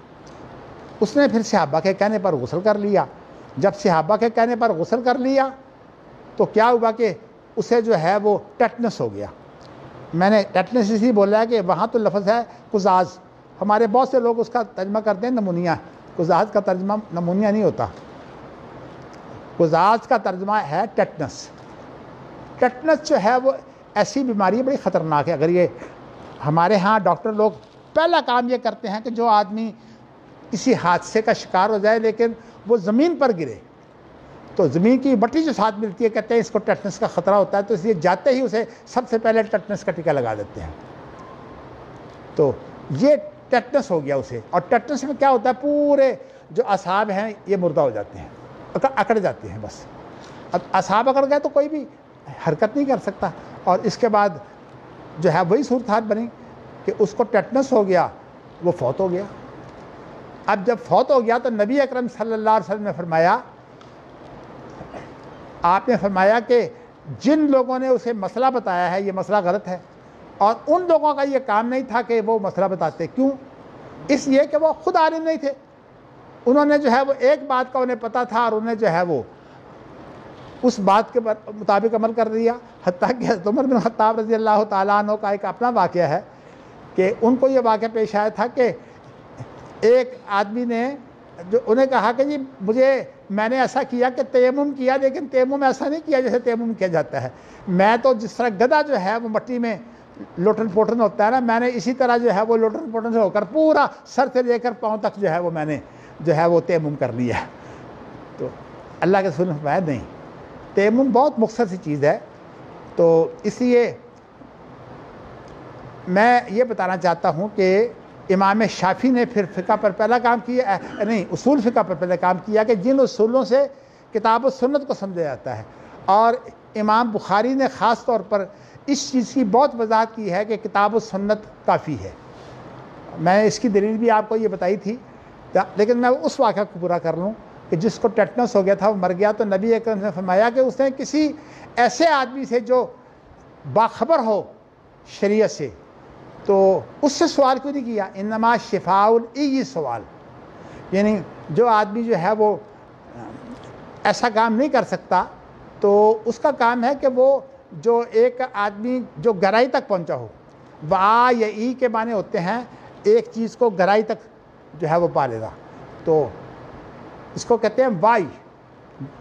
اس نے پھر صحابہ کے کہنے پر غسل کر لیا۔ جب صحابہ کے کہنے پر غسل کر لیا تو کیا ہوا کہ اسے جو ہے وہ ٹیٹنس ہو گیا۔ میں نے ٹیٹنس اسی بولا ہے کہ وہاں تو لفظ ہے قزاز، ہمارے بہت سے لوگ اس کا ترجمہ کرتے ہیں نمونیا، قزاز کا ترجمہ نمونیا نہیں ہوتا، قزاز کا ترجمہ ہے ٹیٹنس۔ ٹیٹنس جو ہے وہ ایسی بیماری بڑی خطرناک ہے۔ اگر یہ ہمارے ہاں ڈاکٹر لوگ پہلا کام یہ کرتے ہیں کہ جو آدمی کسی حادثے کا شکار ہو جائے لیکن وہ زمین پر گرے تو زمین کی مٹی جو ساتھ ملتی ہے کہتے ہیں اس کو ٹیٹنس کا خطرہ ہوتا ہے، تو اس لیے جاتے ہی اسے سب سے پہلے ٹیٹنس کا ٹیکہ لگا دیتے ہیں۔ تو یہ ٹیٹنس ہو گیا اسے، اور ٹیٹنس میں کیا ہوتا ہے پورے جو اعصاب ہیں یہ مردہ ہو جاتے ہیں، اکڑ جاتے ہیں بس۔ اب اعصاب اکڑ گئے تو کوئی بھی حرکت نہیں کر سکتا، اور اس کے بعد جو ہے وہی صورتحال بنی۔ کہ اس کو ٹیٹنس ہو گیا، وہ فوت ہو گیا۔ اب جب فوت ہو گیا تو نبی اکرم صلی اللہ علیہ وسلم نے فرمایا، آپ نے فرمایا کہ جن لوگوں نے اسے مسئلہ بتایا ہے یہ مسئلہ غلط ہے، اور ان لوگوں کا یہ کام نہیں تھا کہ وہ مسئلہ بتاتے۔ کیوں؟ اس لیے کہ وہ خود عالم نہیں تھے، انہوں نے جو ہے وہ ایک بات کا انہیں پتہ تھا اور انہیں جو ہے وہ اس بات کے مطابق عمل کر دیا۔ حتیٰ کہ حضرت عمر بن خطاب رضی اللہ تعالیٰ عنہ کا ایک اپنا واقعہ ہے کہ ان کو یہ واقعہ پیش آیا تھا کہ ایک آدمی نے جو انہیں کہا کہ جی میں نے ایسا کیا کہ تیمم کیا، لیکن تیمم ایسا نہیں کیا جیسے تیمم کیا جاتا ہے، میں تو جس طرح گدھا جو ہے وہ مٹی میں لوٹن پوٹن ہوتا ہے نا، میں نے اسی طرح جو ہے وہ لوٹن پوٹن سے ہو کر پورا سر سے لے کر پاؤں تک جو ہے وہ میں نے جو ہے وہ تیمم کر لیا۔ تو اللہ کے رسول نے فرمایا نہیں، تیمم بہت مختصر سی چیز ہے۔ تو اس لیے میں یہ بتانا چاہتا ہوں کہ امام شافعی نے پھر فقہ پر پہلا کام کیا، نہیں اصول فقہ پر پہلے کام کیا کہ جن اصولوں سے کتاب و سنت کو سمجھا جاتا ہے، اور امام بخاری نے خاص طور پر اس چیز کی بہت وضاحت کی ہے کہ کتاب و سنت کافی ہے۔ میں اس کی دلیل بھی آپ کو یہ بتائی تھی، لیکن میں اس واقعہ کو پورا کر لوں کہ جس کو ٹیٹنس ہو گیا تھا وہ مر گیا، تو نبی اکرم نے فرمایا کہ اس نے کسی ایسے آدمی سے جو باخبر ہو شریعت سے تو اس سے سوال کیوں نہیں کیا؟ انما شفاء العی سوال، یعنی جو آدمی جو ہے وہ ایسا کام نہیں کر سکتا تو اس کا کام ہے کہ وہ جو ایک آدمی جو گہرائی تک پہنچا ہو، وا یا ای کے معنی ہوتے ہیں ایک چیز کو گہرائی تک جو ہے وہ پا لینا، تو اس کو کہتے ہیں وائی،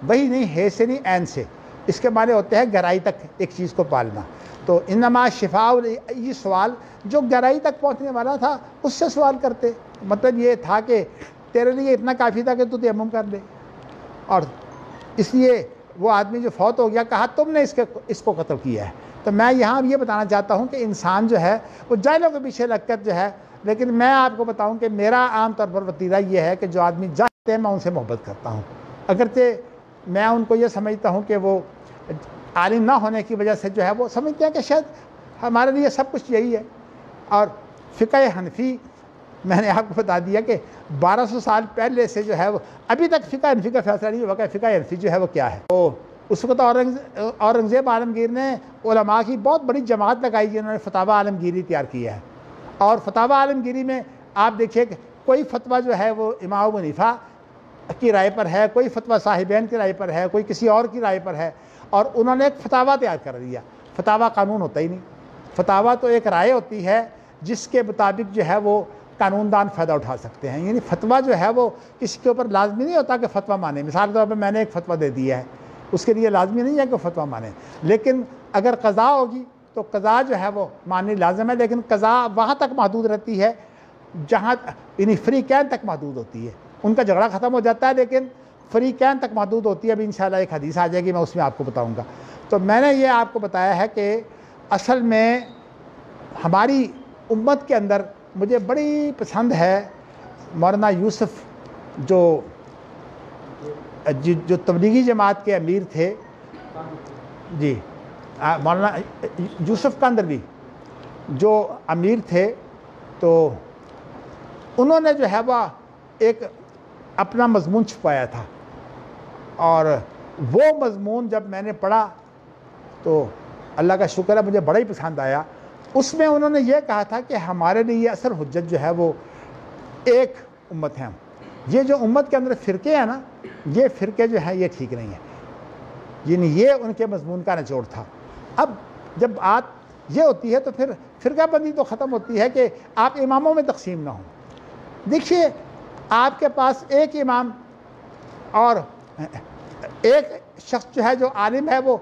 وہی نہیں ہے سے نہیں عین سے، اس کے معنی ہوتے ہیں گہرائی تک ایک چیز کو پالنا۔ تو انما شفاء العی سوال، جو گہرائی تک پہنچنے والا تھا اس سے سوال کرتے، مطلب یہ تھا کہ تیرے لیے اتنا کافی تھا کہ تو تیمم کر لے، اور اس لیے وہ آدمی جو فوت ہو گیا کہا تم نے اس کو قتل کیا ہے۔ تو میں یہاں یہ بتانا چاہتا ہوں کہ انسان جو ہے وہ جاہلوں کے پیچھے لگ کر جو ہے، لیکن میں آپ کو بتاؤں کہ میرا عام طور پر وتیرہ یہ ہے کہ جو آدمی جاہل ہے میں ان سے محبت کرتا ہوں، اگرچہ میں ان کو یہ سمجھتا ہوں کہ وہ عالم نہ ہونے کی وجہ سے جو ہے وہ سمجھتے ہیں کہ شاید ہمارے لیے سب کچھ یہی ہے۔ اور فقہ حنفی میں نے آپ کو بتا دیا کہ 1200 سال پہلے سے جو ہے وہ ابھی تک فقہ حنفی کا فیصلہ نہیں ہوا کہ فقہ حنفی جو ہے وہ کیا ہے۔ تو اس وقت اورنگزیب عالمگیر نے علماء کی بہت بڑی جماعت لگائی جنہوں نے فتاوی عالمگیری تیار کیا ہے، اور فتاوی عالمگیری میں آپ دیکھیے کہ کوئی فتویٰ جو ہے وہ امام ابو حنیفہ کی رائے پر ہے، کوئی فتویٰ صاحبین کی رائے پر ہے، کوئی کسی اور کی رائے پر ہے، اور انہوں نے ایک فتاویٰ تیار کر دیا۔ فتاویٰ قانون ہوتا ہی نہیں، فتاویٰ تو ایک رائے ہوتی ہے جس کے مطابق جو ہے وہ قانون دان فائدہ اٹھا سکتے ہیں، یعنی فتویٰ جو ہے وہ کسی کے اوپر لازمی نہیں ہوتا کہ فتویٰ مانے۔ مثال کے طور پر میں نے ایک فتویٰ دے دیا ہے، اس کے لیے لازمی نہیں ہے کہ فتویٰ مانے، لیکن اگر قضا ہوگی تو قضا جو ہے وہ ماننی لازم ہے، لیکن قضا وہاں تک محدود رہتی ہے جہاں یعنی فریقین تک محدود ہوتی ہے، ان کا جھگڑا ختم ہو جاتا ہے لیکن فریقین تک محدود ہوتی ہے۔ ابھی انشاءاللہ ایک حدیث آ جائے گی، میں اس میں آپ کو بتاؤں گا۔ تو میں نے یہ آپ کو بتایا ہے کہ اصل میں ہماری امت کے اندر مجھے بڑی پسند ہے مولانا یوسف جو تبلیغی جماعت کے امیر تھے، جی مولانا یوسف کاندروی جو امیر تھے، تو انہوں نے جو ہے وہ ایک اپنا مضمون چھپایا تھا، اور وہ مضمون جب میں نے پڑھا تو اللہ کا شکر ہے مجھے بڑا ہی پسند آیا۔ اس میں انہوں نے یہ کہا تھا کہ ہمارے لیے اصل حجت جو ہے وہ ایک امت ہے، یہ جو امت کے اندر فرقے ہیں نا، یہ فرقے جو ہیں یہ ٹھیک نہیں ہیں، یعنی یہ ان کے مضمون کا نچوڑ تھا۔ اب جب بات یہ ہوتی ہے تو پھر فرقہ بندی تو ختم ہوتی ہے کہ آپ اماموں میں تقسیم نہ ہوں۔ دیکھیے آپ کے پاس ایک امام اور ایک شخص جو ہے جو عالم ہے وہ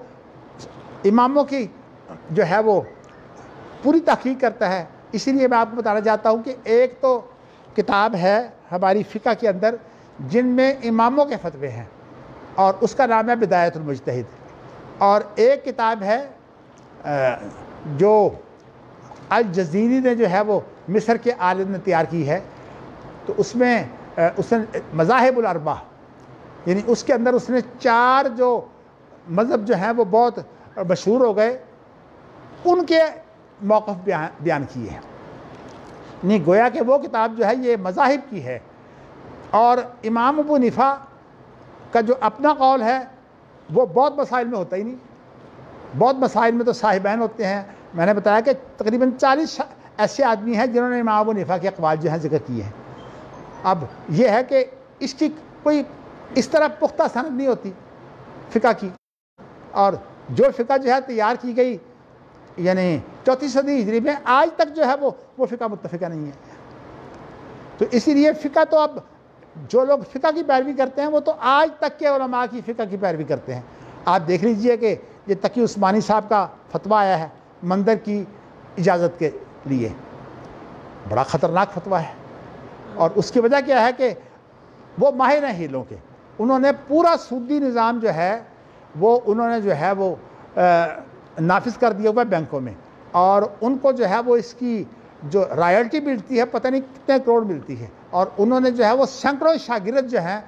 اماموں کی جو ہے وہ پوری تحقیق کرتا ہے۔ اسی لیے میں آپ کو بتانا چاہتا ہوں کہ ایک تو کتاب ہے ہماری فقہ کے اندر جن میں اماموں کے فتوے ہیں، اور اس کا نام ہے بدایت المجتہد، اور ایک کتاب ہے جو الجزیری نے جو ہے وہ مصر کے عالم نے تیار کی ہے، تو اس میں اس نے مذاہب الاربعہ، یعنی اس کے اندر اس نے 4 جو مذہب جو ہیں وہ بہت مشہور ہو گئے ان کے موقف بیان کیے ہیں۔ نہیں گویا کہ وہ کتاب جو ہے یہ مذاہب کی ہے، اور امام ابو حنیفہ کا جو اپنا قول ہے وہ بہت مسائل میں ہوتا ہی نہیں، بہت مسائل میں تو صاحبین ہوتے ہیں۔ میں نے بتایا کہ تقریباً 40 ایسے آدمی ہیں جنہوں نے امام ابو حنیفہ کے اقوال جو ہیں ذکر کیے ہیں۔ اب یہ ہے کہ اس کی کوئی اس طرح پختہ سند نہیں ہوتی فقہ کی، اور جو فقہ جو ہے تیار کی گئی یعنی 34 صدی ہجری میں، آج تک جو ہے وہ فقہ متفقہ نہیں ہے۔ تو اسی لیے فقہ تو اب جو لوگ فقہ کی پیروی کرتے ہیں وہ تو آج تک کے علماء کی فقہ کی پیروی کرتے ہیں۔ آپ دیکھ لیجئے کہ یہ تقی عثمانی صاحب کا فتویٰ آیا ہے مندر کی اجازت کے لیے، بڑا خطرناک فتویٰ ہے، اور اس کی وجہ کیا ہے کہ وہ ماہر ہیں ہیلوں کے، انہوں نے پورا سودی نظام جو ہے وہ انہوں نے جو ہے وہ نافذ کر دیا ہوا ہے بینکوں میں، اور ان کو جو ہے وہ اس کی جو رائلٹی ملتی ہے پتہ نہیں کتنے کروڑ ملتی ہے، اور انہوں نے جو ہے وہ سینکڑوں شاگرد جو ہیں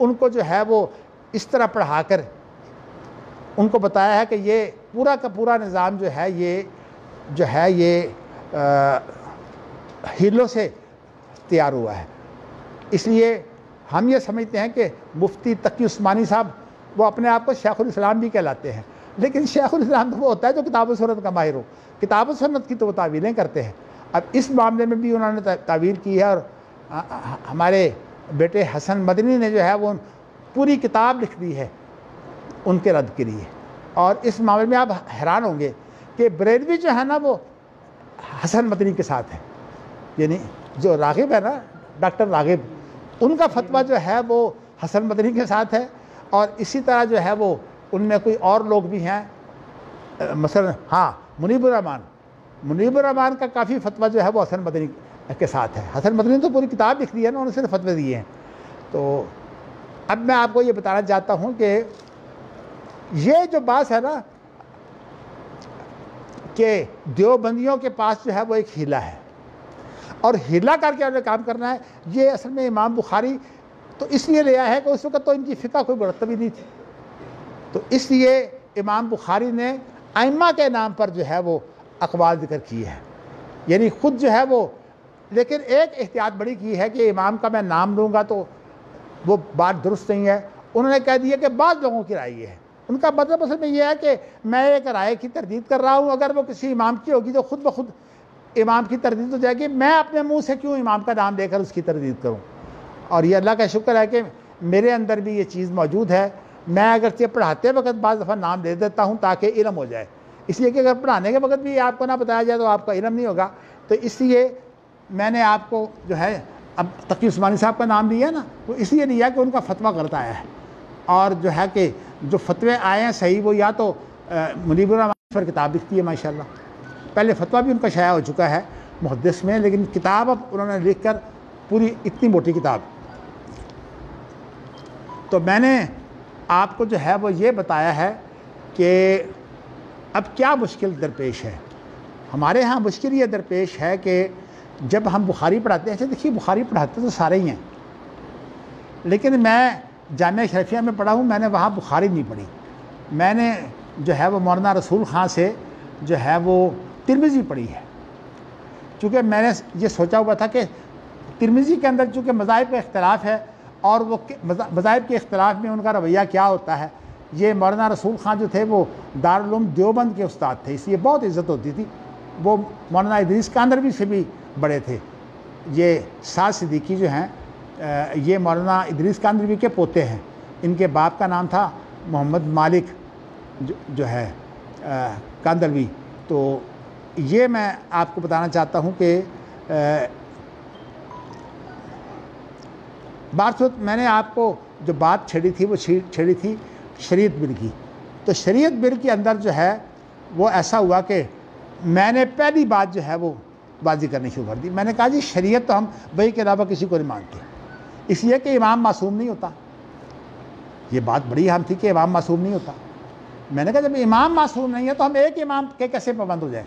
ان کو جو ہے وہ اس طرح پڑھا کر ان کو بتایا ہے کہ یہ پورا کا پورا نظام جو ہے یہ ہیلوں سے تیار ہوا ہے۔ اس لیے ہم یہ سمجھتے ہیں کہ مفتی تقی عثمانی صاحب وہ اپنے آپ کو شیخ الاسلام بھی کہلاتے ہیں، لیکن شیخ الاسلام تو وہ ہوتا ہے جو کتاب و سنت کا ماہر ہو، کتاب و سنت کی تو وہ تعویلیں کرتے ہیں۔ اب اس معاملے میں بھی انہوں نے تعویل کی ہے، اور ہمارے بیٹے حسن مدنی نے جو ہے وہ پوری کتاب لکھ دی ہے ان کے رد کے لیے، اور اس معاملے میں آپ حیران ہوں گے کہ بریلوی جو ہے نا وہ حسن مدنی کے ساتھ ہے، یعنی جو راغب ہے نا ڈاکٹر راغب، ان کا فتویٰ جو ہے وہ حسن مدنی کے ساتھ ہے، اور اسی طرح جو ہے وہ ان میں کوئی اور لوگ بھی ہیں، مثلا منیب الرحمان کا کافی فتویٰ جو ہے وہ حسن مدنی کے ساتھ ہے۔ حسن مدنی تو پوری کتاب لکھ دی ہے نا، انہوں نے صرف فتوے دیے ہیں۔ تو اب میں آپ کو یہ بتانا چاہتا ہوں کہ یہ جو بات ہے نا کہ دیوبندیوں کے پاس جو ہے وہ ایک ہیلہ ہے، اور ہیلا کر کے انہیں کام کرنا ہے، یہ اصل میں امام بخاری تو اس لیے لیا ہے کہ اس وقت تو ان کی فقہ کوئی مرتب ہی نہیں تھی، تو اس لیے امام بخاری نے ائمہ کے نام پر جو ہے وہ اقوال ذکر کی ہے، یعنی خود جو ہے وہ، لیکن ایک احتیاط بڑی کی ہے کہ امام کا میں نام لوں گا تو وہ بات درست نہیں ہے۔ انہوں نے کہہ دیا کہ بعض لوگوں کی رائے یہ ہے، ان کا مطلب اصل میں یہ ہے کہ میں ایک رائے کی تردید کر رہا ہوں، اگر وہ کسی امام کی ہوگی تو خود بخود امام کی تردید ہو جائے گی، میں اپنے منہ سے کیوں امام کا نام لے کر اس کی تردید کروں۔ اور یہ اللہ کا شکر ہے کہ میرے اندر بھی یہ چیز موجود ہے، میں اگرچہ پڑھاتے وقت بعض دفعہ نام دے دیتا ہوں تاکہ علم ہو جائے، اس لیے کہ اگر پڑھانے کے وقت بھی آپ کو نہ بتایا جائے تو آپ کا علم نہیں ہوگا، تو اس لیے میں نے آپ کو جو ہے اب تقی عثمانی صاحب کا نام لیا نا، وہ اس لیے لیا کہ ان کا فتویٰ غلط آیا ہے، اور جو ہے کہ جو فتوے آئے ہیں صحیح وہ یا تو منیب الرحمان پر کتاب لکھتی ہے ماشاءاللہ، پہلے فتویٰ بھی ان کا شائع ہو چکا ہے محدث میں، لیکن کتاب اب انہوں نے لکھ کر پوری اتنی موٹی کتاب۔ تو میں نے آپ کو جو ہے وہ یہ بتایا ہے کہ اب کیا مشکل درپیش ہے ہمارے ہاں۔ مشکل یہ درپیش ہے کہ جب ہم بخاری پڑھاتے ہیں، دیکھیے بخاری پڑھاتے تو سارے ہی ہیں، لیکن میں جامعہ شریفیہ میں پڑھا ہوں، میں نے وہاں بخاری نہیں پڑھی، میں نے جو ہے وہ مولانا رسول خان سے جو ہے وہ ترمذی پڑھی ہے، چونکہ میں نے یہ سوچا ہوا تھا کہ ترمذی کے اندر چونکہ مذاہب کا اختلاف ہے، اور وہ مذاہب کے اختلاف میں ان کا رویہ کیا ہوتا ہے، یہ مولانا رسول خان جو تھے وہ دارالعلوم دیوبند کے استاد تھے، اس لیے بہت عزت ہوتی تھی، وہ مولانا ادریس کاندروی سے بھی بڑے تھے، یہ سعد صدیقی جو ہیں یہ مولانا ادریس کاندروی کے پوتے ہیں، ان کے باپ کا نام تھا محمد مالک جو ہے کاندروی۔ تو یہ میں آپ کو بتانا چاہتا ہوں کہ بات میں نے آپ کو جو بات چھیڑی تھی وہ چھیڑی تھی شریعت بل کی، تو شریعت بل کے اندر جو ہے وہ ایسا ہوا کہ میں نے پہلی بات جو ہے وہ بازی کرنی شروع کر دی، میں نے کہا جی شریعت تو ہم وہی کے علاوہ کسی کو نہیں مانتے، اس لیے کہ امام معصوم نہیں ہوتا، یہ بات بڑی اہم تھی کہ امام معصوم نہیں ہوتا، میں نے کہا جب امام معصوم نہیں ہے تو ہم ایک امام کے کیسے پابند ہو جائیں،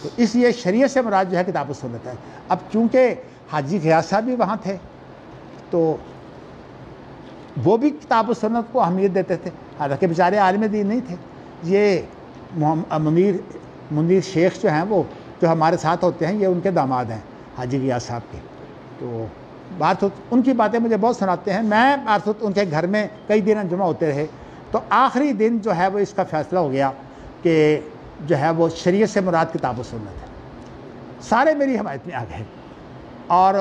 تو اس لیے شریعت سے مراد جو ہے کتاب و سنت ہے۔ اب چونکہ حاجی غیاث صاحب بھی وہاں تھے تو وہ بھی کتاب و سنت کو اہمیت دیتے تھے، حالانکہ بیچارے عالم دین نہیں تھے، یہ منیر شیخ جو ہیں وہ جو ہمارے ساتھ ہوتے ہیں یہ ان کے داماد ہیں، حاجی غیاث صاحب کے. تو بارسوت ان کی باتیں مجھے بہت سناتے ہیں. میں بارسوت ان کے گھر میں کئی دن جمع ہوتے رہے. تو آخری دن جو ہے وہ اس کا فیصلہ ہو گیا کہ جو ہے وہ شریعت سے مراد کتاب و سنت ہے. سارے میری حمایت میں آ گئے. اور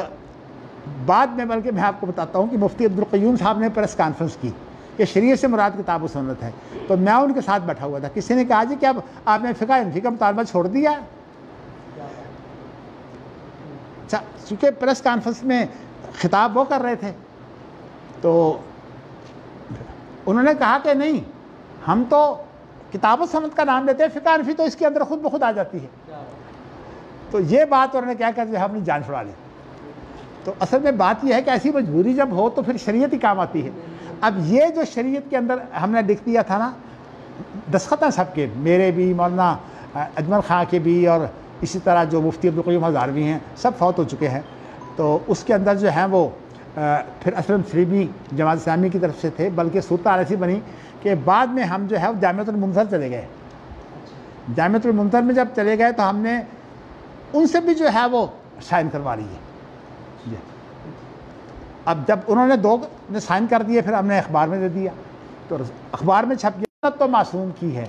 بعد میں بلکہ میں آپ کو بتاتا ہوں کہ مفتی عبدالقیوم صاحب نے پریس کانفرنس کی کہ شریعت سے مراد کتاب و سنت ہے. تو میں ان کے ساتھ بیٹھا ہوا تھا. کسی نے کہا جی کہ اب آپ نے فقہ حنفی کا مطالبہ چھوڑ دیا. چونکہ پریس کانفرنس میں خطاب وہ کر رہے تھے تو انہوں نے کہا کہ نہیں، ہم تو کتاب و سنت کا نام لیتے ہیں، فقہ حنفی تو اس کے اندر خود بخود آ جاتی ہے. تو یہ بات انہوں نے کیا کہ ہم نے جان چھڑا لی. تو اصل میں بات یہ ہے کہ ایسی مجبوری جب ہو تو پھر شریعت ہی کام آتی ہے. اب یہ جو شریعت کے اندر ہم نے لکھ دیا تھا نا، دستخط ہیں سب کے، میرے بھی، مولانا اجمل خان کے بھی، اور اسی طرح جو مفتی عبدالقیوم ہزاروی ہیں سب فوت ہو چکے ہیں. تو اس کے اندر جو ہیں وہ پھر اسلم سلیمی جماعت اسلامی کی طرف سے تھے. بلکہ صورتحال ایسی بنی کہ بعد میں ہم جو ہے وہ جامعۃ المنظر چلے گئے. جامعۃ المنظر میں جب چلے گئے تو ہم نے ان سے بھی جو ہے وہ سائن کروا لی ہے. اب جب انہوں نے دو نے سائن کر دیے پھر ہم نے اخبار میں دے دیا. تو اخبار میں چھپ گیا. تو معصوم کی ہے،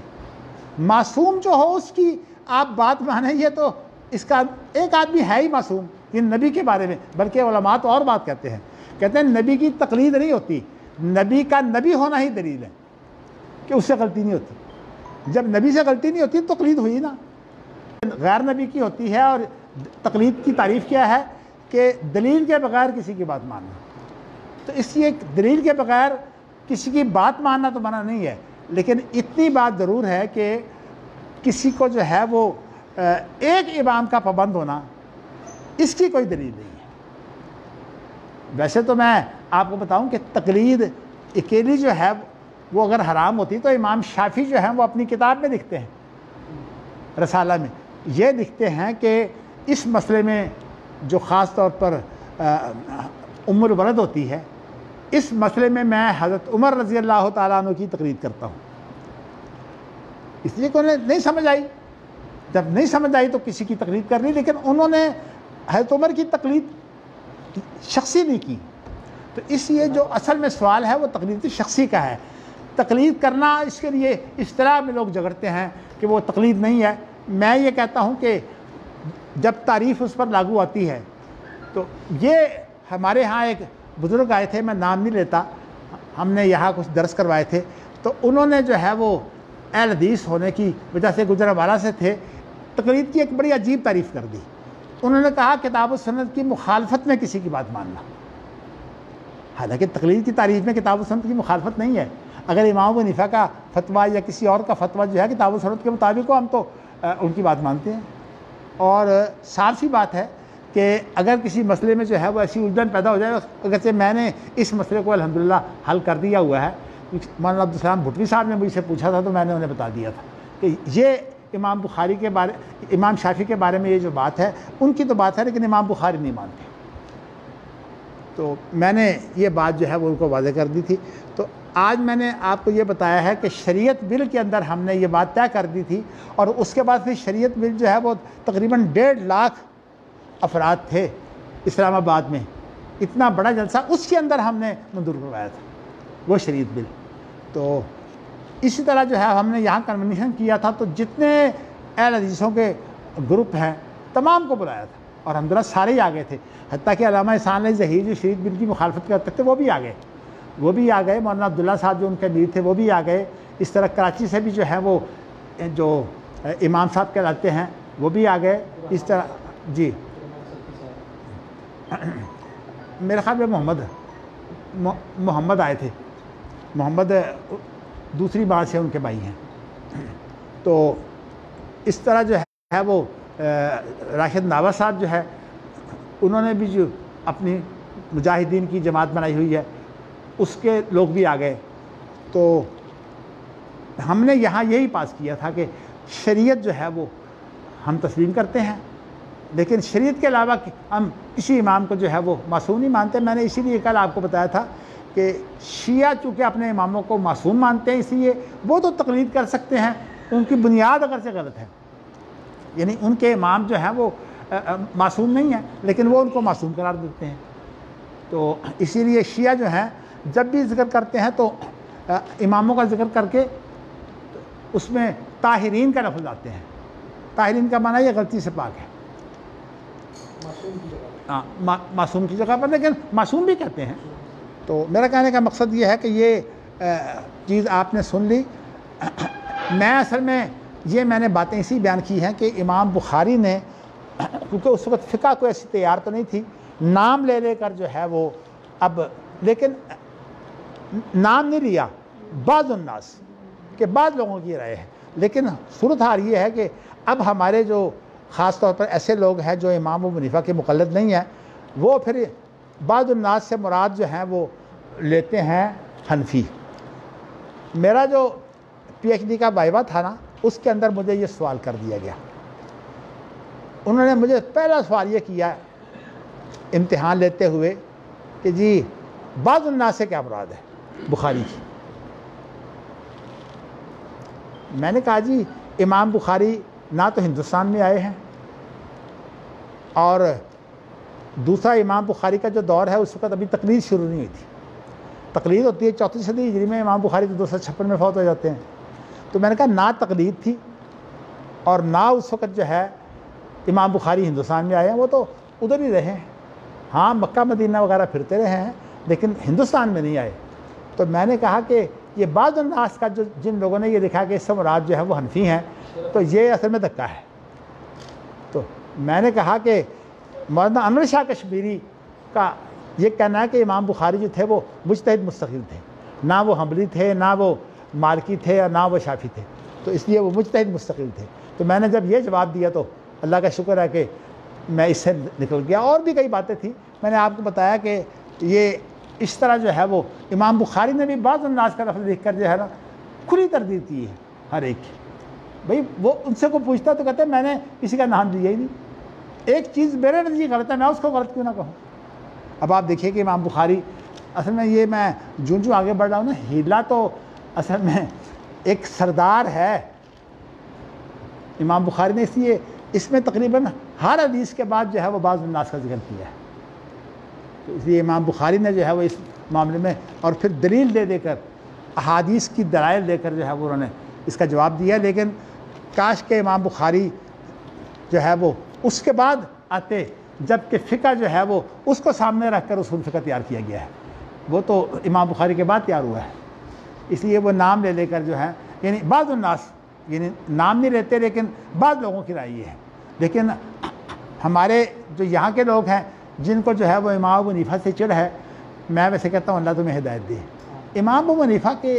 معصوم جو ہو اس کی آپ بات مانیں. یہ تو اس کا ایک آدمی ہے ہی معصوم، یہ نبی کے بارے میں. بلکہ علماء تو اور بات کہتے ہیں نبی کی تقلید نہیں ہوتی، نبی کا نبی ہونا ہی دلیل ہے کہ اس سے غلطی نہیں ہوتی. جب نبی سے غلطی نہیں ہوتی تو تقلید ہوئی نا. غیر نبی کی ہوتی ہے. اور تقلید کی تعریف کیا ہے کہ دلیل کے بغیر کسی کی بات ماننا. تو اس لیے دلیل کے بغیر کسی کی بات ماننا تو منع نہیں ہے، لیکن اتنی بات ضرور ہے کہ کسی کو جو ہے وہ ایک امام کا پابند ہونا اس کی کوئی دلیل نہیں ہے. ویسے تو میں آپ کو بتاؤں کہ تقلید اکیلی جو ہے وہ اگر حرام ہوتی تو امام شافعی جو ہیں وہ اپنی کتاب میں لکھتے ہیں، رسالہ میں یہ لکھتے ہیں کہ اس مسئلے میں جو خاص طور پر ام الولد ہوتی ہے، اس مسئلے میں میں حضرت عمر رضی اللہ تعالیٰ عنہ کی تقلید کرتا ہوں. اس لیے کہ انہیں نہیں سمجھ آئی. جب نہیں سمجھ آئی تو کسی کی تقلید کر لی، لیکن انہوں نے حضرت عمر کی تقلید شخصی نہیں کی. تو اس لیے جو اصل میں سوال ہے وہ تقلید شخصی کا ہے. تقلید کرنا اس کے لیے اصطلاح میں لوگ جھگڑتے ہیں کہ وہ تقلید نہیں ہے. میں یہ کہتا ہوں کہ جب تعریف اس پر لاگو آتی ہے تو یہ ہمارے ہاں ایک بزرگ آئے تھے، میں نام نہیں لیتا، ہم نے یہاں کچھ درس کروائے تھے. تو انہوں نے جو ہے وہ اہل حدیث ہونے کی وجہ سے گجرانوالہ سے تھے، تقلید کی ایک بڑی عجیب تعریف کر دی. انہوں نے کہا کتاب و سنت کی مخالفت میں کسی کی بات ماننا. حالانکہ تقلید کی تعریف میں کتاب و سنت کی مخالفت نہیں ہے. اگر امام ابو حنیفہ کا فتویٰ یا کسی اور کا فتویٰ جو ہے کتاب و سنت کے مطابق ہو، ہم تو ان کی بات مانتے ہیں. اور صاف سی بات ہے کہ اگر کسی مسئلے میں جو ہے وہ ایسی الجھن پیدا ہو جائے، اگرچہ میں نے اس مسئلے کو الحمدللہ حل کر دیا ہوا ہے. مولانا عبدالسلام بھٹوی صاحب نے مجھ سے پوچھا تھا تو میں نے انہیں بتا دیا تھا کہ یہ امام بخاری کے بارے، امام شافعی کے بارے میں یہ جو بات ہے ان کی تو بات ہے، لیکن امام بخاری نہیں مانتے. تو میں نے یہ بات جو ہے وہ ان کو واضح کر دی تھی. تو آج میں نے آپ کو یہ بتایا ہے کہ شریعت بل کے اندر ہم نے یہ بات طے کر دی تھی، اور اس کے بعد پھر شریعت بل جو ہے وہ تقریباً 1.5 لاکھ افراد تھے اسلام آباد میں. اتنا بڑا جلسہ اس کے اندر ہم نے منظور کروایا تھا وہ شریعت بل. تو اسی طرح جو ہے ہم نے یہاں کنونشن کیا تھا تو جتنے اہل حدیثوں کے گروپ ہیں تمام کو بلایا تھا، اور الحمدللہ سارے ہی آ گئے تھے. حتیٰ کہ علامہ احسان علی ظہیر جو شریعت بل کی مخالفت کرتے تھے وہ بھی آ گئے. مولانا عبداللہ صاحب جو ان کے امیر تھے وہ بھی آ گئے. اس طرح کراچی سے بھی جو ہے وہ جو امام صاحب کہلاتے ہیں وہ بھی آ گئے. اس طرح جی میرے خیال میں محمد آئے تھے. محمد دوسری بات سے ان کے بھائی ہیں. تو اس طرح جو ہے وہ راشد ناوا صاحب جو ہے انہوں نے بھی جو اپنی مجاہدین کی جماعت بنائی ہوئی ہے اس کے لوگ بھی آ گئے. تو ہم نے یہاں یہی پاس کیا تھا کہ شریعت جو ہے وہ ہم تسلیم کرتے ہیں، لیکن شریعت کے علاوہ ہم کسی امام کو جو ہے وہ معصوم نہیں مانتے. میں نے اسی لیے کل آپ کو بتایا تھا کہ شیعہ چونکہ اپنے اماموں کو معصوم مانتے ہیں، اس لیے وہ تو تقلید کر سکتے ہیں، ان کی بنیاد اگرچہ غلط ہے. یعنی ان کے امام جو ہیں وہ معصوم نہیں ہیں، لیکن وہ ان کو معصوم قرار دیتے ہیں۔ تو اسی لیے شیعہ جو ہیں جب بھی ذکر کرتے ہیں تو اماموں کا ذکر کر کے اس میں طاہرین کا لفظ آتے ہیں۔ طاہرین کا معنی یہ غلطی سے پاک ہے، معصوم کی جگہ پر، لیکن معصوم بھی کہتے ہیں۔ تو میرا کہنے کا مقصد یہ ہے کہ یہ چیز آپ نے سن لی۔ میں اصل میں میں نے باتیں اسی بیان کی ہیں کہ امام بخاری نے، کیونکہ اس وقت فقہ کو ایسی تیار تو نہیں تھی، نام لے لے کر جو ہے وہ اب، لیکن نام نہیں لیا بعض الناس کہ بعض لوگوں کی رائے ہے، لیکن صورتحال یہ ہے کہ اب ہمارے جو خاص طور پر ایسے لوگ ہیں جو امام ابو حنیفہ کے مقلد نہیں ہیں، وہ پھر بعض الناس سے مراد جو ہیں وہ لیتے ہیں حنفی۔ میرا جو پی ایچ ڈی کا وائوہ تھا نا، اس کے اندر مجھے یہ سوال کر دیا گیا۔ انہوں نے مجھے پہلا سوال یہ کیا امتحان لیتے ہوئے کہ جی بعض الناس سے کیا مراد ہے بخاری کی؟ میں نے کہا جی امام بخاری نہ تو ہندوستان میں آئے ہیں، اور دوسرا امام بخاری کا جو دور ہے اس وقت ابھی تقلید شروع نہیں ہوئی تھی۔ تقلید ہوتی ہے 34 صدی ہجری میں، امام بخاری تو 256 میں فوت ہو جاتے ہیں۔ تو میں نے کہا نہ تقلید تھی اور نہ اس وقت جو ہے امام بخاری ہندوستان میں آئے ہیں، وہ تو ادھر ہی رہے ہیں، ہاں مکہ مدینہ وغیرہ پھرتے رہے ہیں، لیکن ہندوستان میں نہیں آئے۔ تو میں نے کہا کہ یہ بعض الناس کا جو جن لوگوں نے یہ لکھا کہ اس سے مراد جو ہے وہ حنفی ہیں، تو یہ اصل میں دھکا ہے۔ تو میں نے کہا کہ مولانا انور شاہ کشمیری کا یہ کہنا ہے کہ امام بخاری جو تھے وہ مجتہد مستقل تھے، نہ وہ حنبلی تھے، نہ وہ مالکی تھے، اور نہ وہ شافعی تھے، تو اس لیے وہ مجتہد مستقل تھے۔ تو میں نے جب یہ جواب دیا تو اللہ کا شکر ہے کہ میں اس سے نکل گیا۔ اور بھی کئی باتیں تھیں، میں نے آپ کو بتایا کہ یہ اس طرح جو ہے وہ امام بخاری نے بھی بعض الناس کا لفظ لکھ کر جو ہے نا کھلی تردید کی ہے ہر ایک کی۔ بھئی وہ ان سے کوئی پوچھتا تو کہتے ہیں میں نے کسی کا نام لیا ہی نہیں، ایک چیز میرے نزدیک غلط ہے، میں اس کو غلط کیوں نہ کہوں۔ اب آپ دیکھیے کہ امام بخاری اصل میں یہ میں جوں آگے بڑھ رہا ہوں نا، ہیلا تو اصل میں ایک سردار ہے امام بخاری نے، اس لیے اس میں تقریباً ہر حدیث کے بعد جو ہے وہ بعض الناس کا ذکر کیا ہے۔ تو اس لیے امام بخاری نے جو ہے وہ اس معاملے میں اور پھر دلیل دے کر، احادیث کی دلائل دے کر جو ہے وہ انہوں نے اس کا جواب دیا۔ لیکن کاش کہ امام بخاری جو ہے وہ اس کے بعد آتے، جب کہ فقہ جو ہے وہ اس کو سامنے رکھ کر اصول فقہ تیار کیا گیا ہے، وہ تو امام بخاری کے بعد تیار ہوا ہے۔ اس لیے وہ نام لے لے کر جو ہے، یعنی بعض الناس، یعنی نام نہیں لیتے لیکن بعض لوگوں کی رائے یہ ہے۔ لیکن ہمارے جو یہاں کے لوگ ہیں جن کو جو ہے وہ امام ابو حنیفہ سے چڑ ہے، میں ویسے کہتا ہوں اللہ تمہیں ہدایت دے۔ امام ابو حنیفہ کے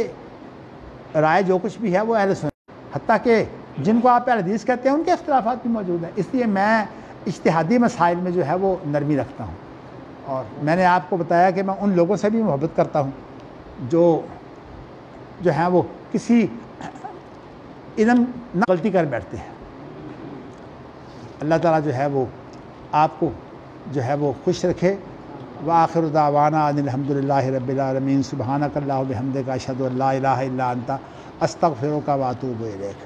رائے جو کچھ بھی ہے وہ اہل سنت، حتیٰ کہ جن کو آپ اہل حدیث کہتے ہیں ان کے اختلافات بھی موجود ہیں۔ اس لیے میں اجتہادی مسائل میں جو ہے وہ نرمی رکھتا ہوں، اور میں نے آپ کو بتایا کہ میں ان لوگوں سے بھی محبت کرتا ہوں جو ہیں وہ کسی علم نہ غلطی کر بیٹھتے ہیں۔ اللہ تعالیٰ جو ہے وہ آپ کو جو ہے وہ خوش رکھے۔ وآخر دعوانا ان الحمد للہ رب العالمین۔ سبحانک اللہم و بحمدک اشہد ان لا الہ الا انت استغفرک و اتوب الیک۔